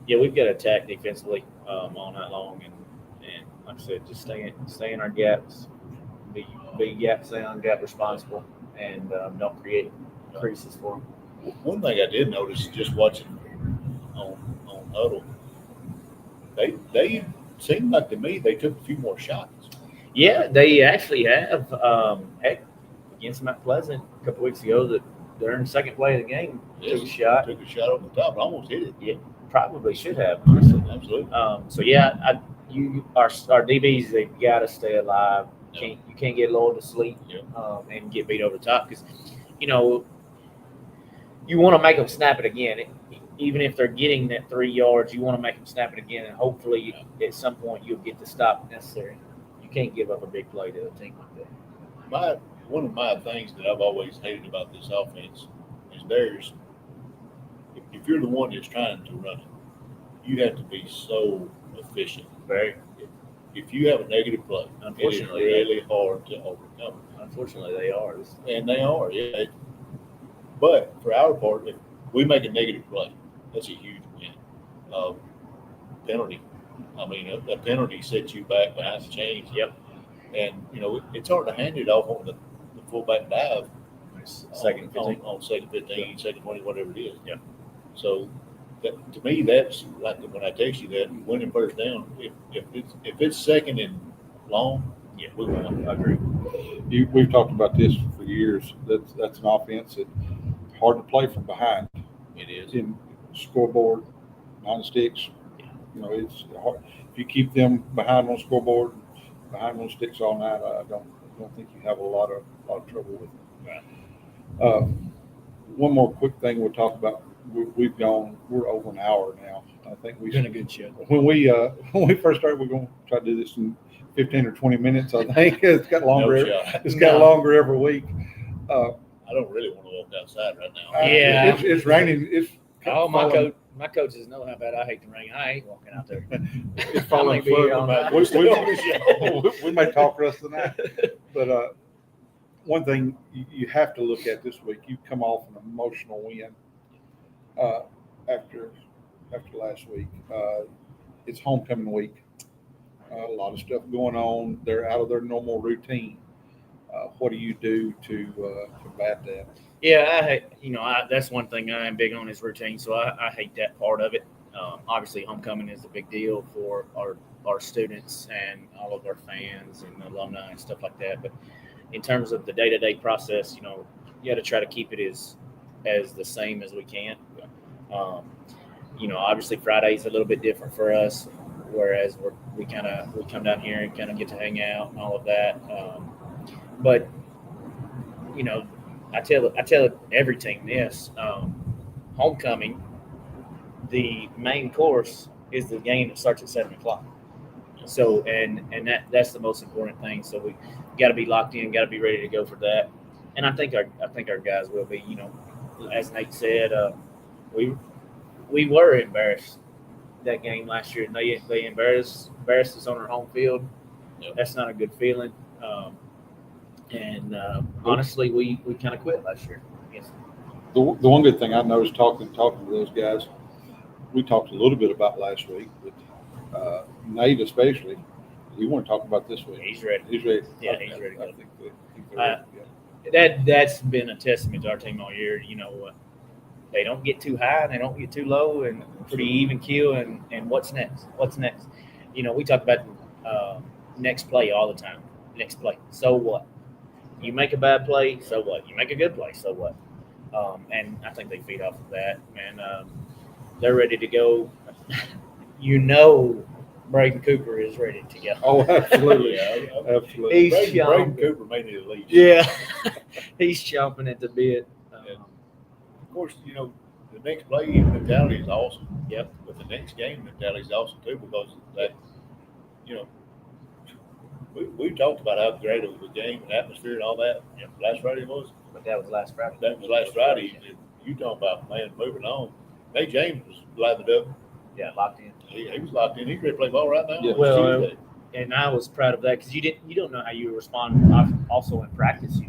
Yeah, we've got to attack defensively all night long, and like I said, just stay in our gaps, be gap sound, gap responsible, and don't create creases for them. One thing I did notice just watching on Huddle, they seemed like to me they took a few more shots. Yeah, they actually have. Heck, against Mount Pleasant a couple weeks ago, that during the second play of the game, Yes. took a shot. Took a shot over the top and almost hit it. Probably should have, honestly. Absolutely. So yeah, our DBs, they've got to stay alive. Yeah. You can't get lulled to sleep Yeah. and get beat over the top, because you want to make them snap it again. Even if they're getting that 3 yards, you want to make them snap it again, and hopefully at some point you'll get the stop necessary. You can't give up a big play to a team like that. One of my things that I've always hated about this offense is if you're the one that's trying to run it, you have to be so efficient. Very. If you have a negative play, it is Unfortunately, really hard to overcome. Unfortunately, they are. And they are, yeah. But for our part, if we make a negative play, that's a huge win. Penalty. I mean, a penalty sets you back behind the chains. Yep. And, it's hard to hand it off on the fullback dive. Second 15. On second 15, second 20, whatever it is. Yeah. So, to me, that's like when I text you that, winning first down, if it's second and long, Yeah. we won. I agree. We've talked about this for years. That's an offense that hard to play from behind. It is. In scoreboard, non-sticks. Yeah. It's hard. If you keep them behind on scoreboard, behind on sticks all night, I don't think you have a lot of trouble with it. Right. One more quick thing we'll talk about. We're over an hour now. I think We've been a good show. when we first started, we're going to try to do this in 15 or 20 minutes. I think it's got longer. No shot. It's got longer every week. I don't really want to walk outside right now. Yeah. It's raining. It's Oh, my falling. coat. My coaches know how bad I hate the rain. I ain't walking out there. It's I falling may be here all further. night. We may talk the rest of the night. But one thing you have to look at this week, you come off an emotional win after last week. It's homecoming week. A lot of stuff going on. They're out of their normal routine. What do you do to combat that? Yeah, I hate, that's one thing I am big on is routine. So I hate that part of it. Obviously, homecoming is a big deal for our students and all of our fans and alumni and stuff like that. But in terms of the day-to-day process, you got to try to keep it as the same as we can. Obviously Friday is a little bit different for us, whereas we come down here and kind of get to hang out and all of that. But I tell every team this: homecoming, the main course is the game that starts at 7:00. So and that's the most important thing. So we got to be locked in, got to be ready to go for that. And I think our guys will be. As Nate said, we were embarrassed that game last year. They embarrassed us on our home field. Yep. That's not a good feeling. Honestly, we kind of quit last year. Yes. The one good thing I noticed talking to those guys, we talked a little bit about last week, but Nate especially, he want to talk about this week. He's ready. He's ready. Yeah, he's ready to go. I think they're ready to go. That's been a testament to our team all year. They don't get too high, they don't get too low, and pretty even keel. And what's next? What's next? We talk about next play all the time. Next play. So what? You make a bad play, so what? You make a good play, so what? And I think they feed off of that, man. They're ready to go. Braden Cooper is ready to go. Oh, absolutely. Yeah, Absolutely. He's Braden Cooper may need a lead. Yeah, he's chomping at the bit. Of course, the next play mentality is awesome. Yep. But the next game mentality is awesome too, because that, we talked about how great it was the game and atmosphere and all that. Yep. Last Friday was. But that was last Friday. That was last Friday. You talking about man moving on? Nate James was lathered up. Yeah, locked in. He was locked in. He's ready to play ball right now. Yeah. Well, Tuesday. and I was proud of that because you don't know how you respond. Also in practice,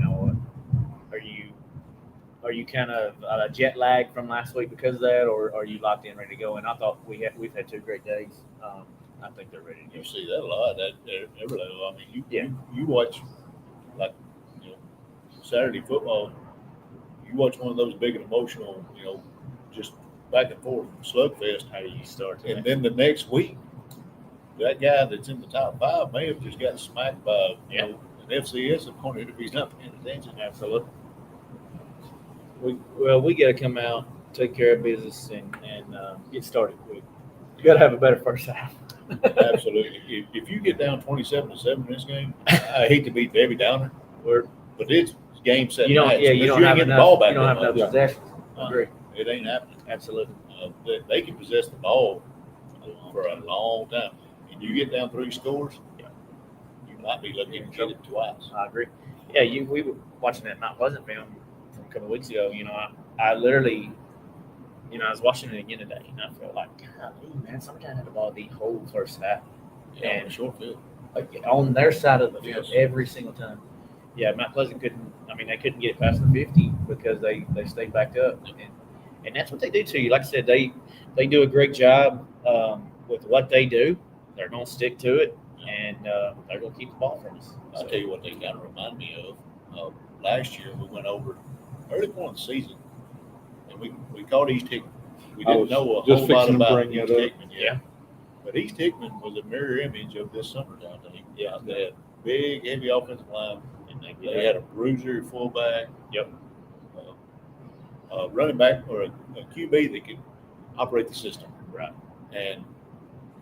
are you kind of jet lag from last week because of that, or are you locked in, ready to go? And I thought we've had 2 great days. I think they're ready to go. You see that a lot. That every level. I mean, Yeah. you watch like Saturday football. You watch one of those big and emotional, just back and forth slugfest. How do you start? And then the next week, that guy that's in the top 5 may have just got smacked by an FCS opponent if he's not paying attention. Absolutely. We got to come out, take care of business, and get started quick. You got to have a better first half. Absolutely. If you get down 27-7 in this game, I hate to be Debbie Downer, but it's game set. You don't match. have Getting enough. the ball back You don't have that enough much. possessions. Agree. It ain't happening. Absolutely. They can possess the ball for a long time. And you get down 3 scores, you might be lucky to get it twice. I agree. Yeah, we were watching that Mount Pleasant film from a couple of weeks ago. I literally, I was watching it again today, and I felt like, golly, man, sometimes had the ball the whole first half. Yeah, on And the short field. like on their side of the field Yes. every single time. Yeah, Mount Pleasant they couldn't get it past the 50 because they stayed back up. And that's what they do to you. Like I said, they do a great job with what they do. They're going to stick to it, and they're going to keep the ball from us. I'll tell you what they kind of remind me of. Last year, we went over early part of the season, and we caught East Hickman. We I didn't was know a just whole lot fixing to about bring East that up. Hickman yet. Yeah. But East Hickman was a mirror image of this summer down there. Yeah. They had big, heavy offensive line. They had a bruiser fullback. Yep. Running back or a QB that could operate the system. Right. And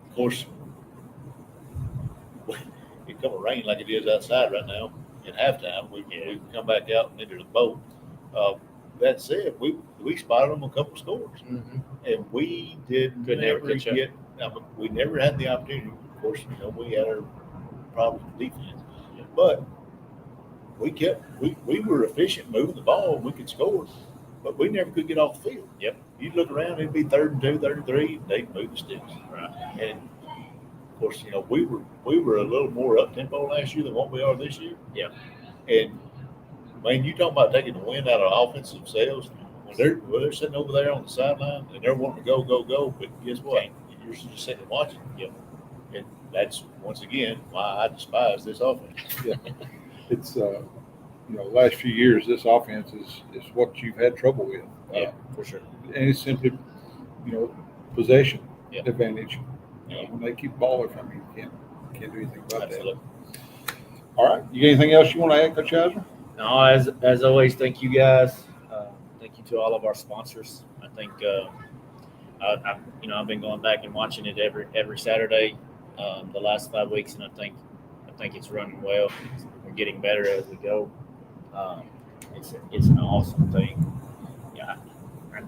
of course, it come a rain like it is outside right now. At halftime, we come back out and into the boat. That said, we spotted them a couple scores, Mm-hmm. and we didn't Couldn't ever ever catch up. get. We never had the opportunity. Of course, we had our problems with defense, but we were efficient moving the ball. We could score, but we never could get off the field. Yep. you'd look around, it'd be 3rd and 2, 3rd and 3, they'd move the sticks. Right. And of course, we were a little more up tempo last year than what we are this year. Yeah. And man, you talking about taking the wind out of offensive sails when they're sitting over there on the sideline and they're wanting to go, but guess what? You're just sitting and watching. Yep. And that's once again why I despise this offense. It's last few years this offense is what you've had trouble with. Yeah, for sure. And it's simply possession Yeah. advantage. Yeah. When they keep the ball away from you, you can't do anything about Absolutely. that. All right, you got anything else you want to add, Coach Heiser? No, as always, thank you guys. Thank you to all of our sponsors. I think I've been going back and watching it every Saturday the last 5 weeks, and I think it's running well. We're getting better as we go. It's an awesome thing. Yeah,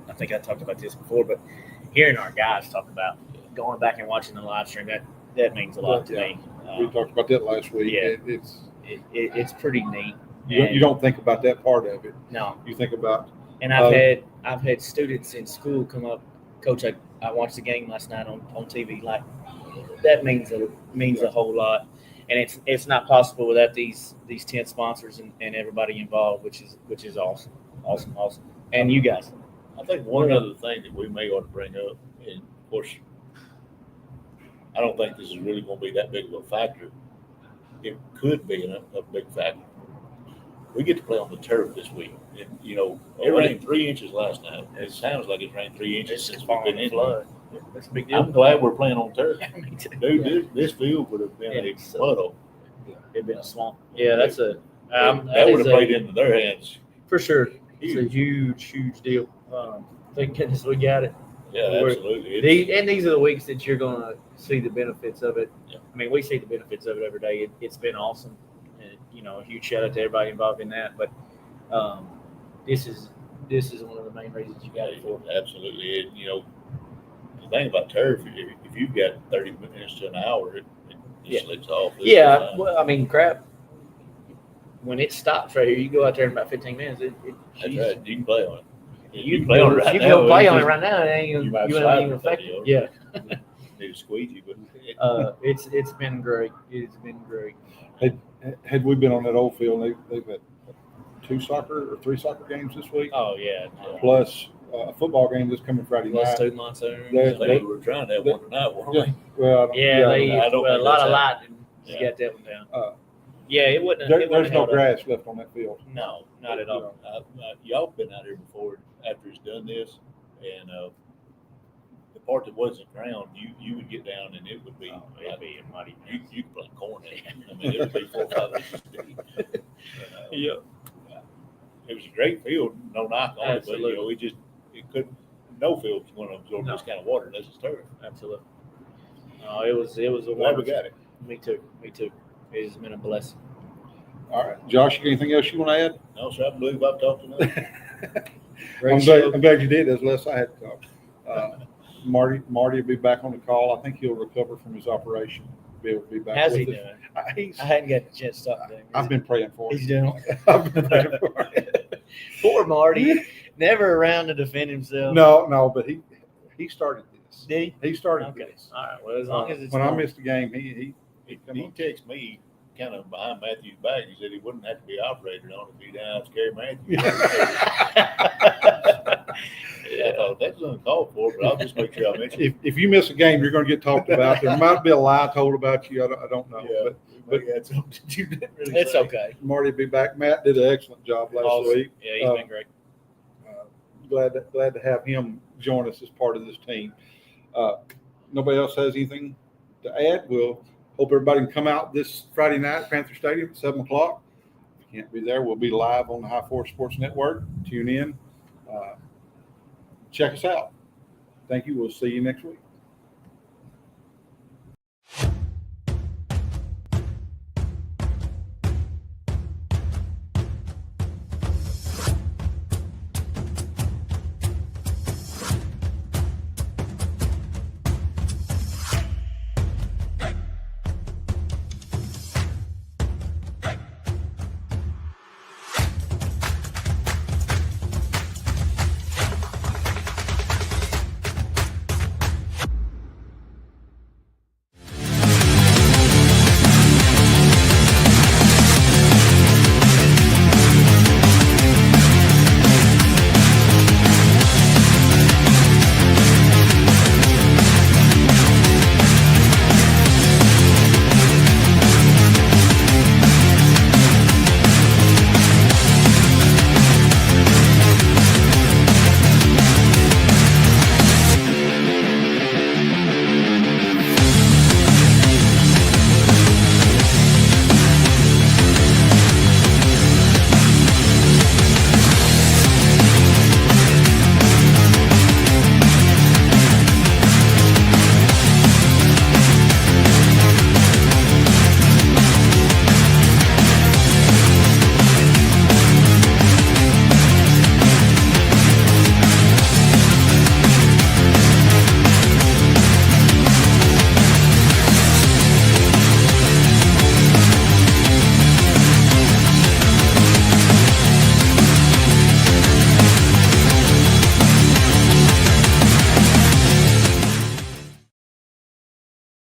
I think I talked about this before, but hearing our guys talk about going back and watching the live stream, that means a lot to me. We talked about that last week. yeah. It's It's pretty neat. you don't think about that part of it. No, You think about and I've had students in school come up, Coach. I watched the game last night on TV. Like that means a whole lot, and it's not possible without these 10 sponsors and everybody involved, which is awesome. And you guys. I think one other thing that we may ought to bring up, and of course, I don't think this is really going to be that big of a factor. It could be a big factor. We get to play on the turf this week. And, it rained 3 inches last night. It sounds like it's rained 3 inches since we've been in flood. That's a big I'm deal. glad we're playing on turf. Me too. Dude, this field would have been a puddle. It'd been a swamp. Yeah, that's a that would have played into their hands. for sure. It's a Huge. huge deal. Thank goodness we got it. Yeah, We're- absolutely. These are the weeks that you're going to see the benefits of it. Yeah. I mean, we see the benefits of it every day. It's been awesome. And, a huge shout out to everybody involved in that. But this is one of the main reasons you got it for. Absolutely. And, the thing about turf, if you've got 30 minutes to an hour, it Yeah. slips off. Yeah, well, I mean, crap. When it stops right here, you go out there in about 15 minutes. That's right. You can play on it. You can play on it right you now. can play on it right now. And it ain't You might you slide ain't even for affect 30 it. yards. Yeah. Need a squeegee, but It's been great. It's been great. had we been on that old field, they've got 3 soccer games this week, Oh yeah. plus a football game this coming Friday Plus night. 2 months there. They- I think we were trying to have one tonight, weren't we? Well, Yeah, I don't a think lot that's of light. You Yeah. got that one down. Yeah. It wouldn't. there's it wouldn't no held up. grass left on that field. No, not at all. Y'all been out here before after it's done this, and the part that wasn't ground, you would get down and it would be It'd be a muddy you mess. you could play corn in it. I mean, it would be 4 or 5 inches deep. Yeah. It was a great field, no knock on Absolutely. it, but it couldn't. No field's going to absorb this kind of water unless it's turf. Absolutely. It was a Glad we wonderful. got it. Me too. It has been a blessing. All right, Josh, anything else you want to add? No, sir, I believe I've talked enough. Great show. I'm glad you did. That's less I had to talk. Marty will be back on the call. I think he'll recover from his operation. Be able to be back. How's with he us. doing? He's, I hadn't got the chance to talk to him. I've been praying for him. He's doing. I've been praying for him. Poor Marty. Never around to defend himself. No, but he started this. Did He started Okay. this. All right. Well, as long as it's When I not- missed the game, he He come on. texted me kind of behind Matthew's back. He said he wouldn't have to be operated on if he didn't have to carry Matthew. I thought that's uncalled for, but I'll just make sure I mention it. If you miss a game, you're going to get talked about. There might be a lie told about you. I don't know. Yeah, But we had something that you didn't really It's say. okay. Marty will be back. Matt did an excellent job last Awesome. week. Yeah, he's been great. Glad to have him join us as part of this team. Nobody else has anything to add. We'll hope everybody can come out this Friday night at Panther Stadium at 7 o'clock. If you can't be there, we'll be live on the High Force Sports Network. Tune in. Check us out. Thank you. We'll see you next week.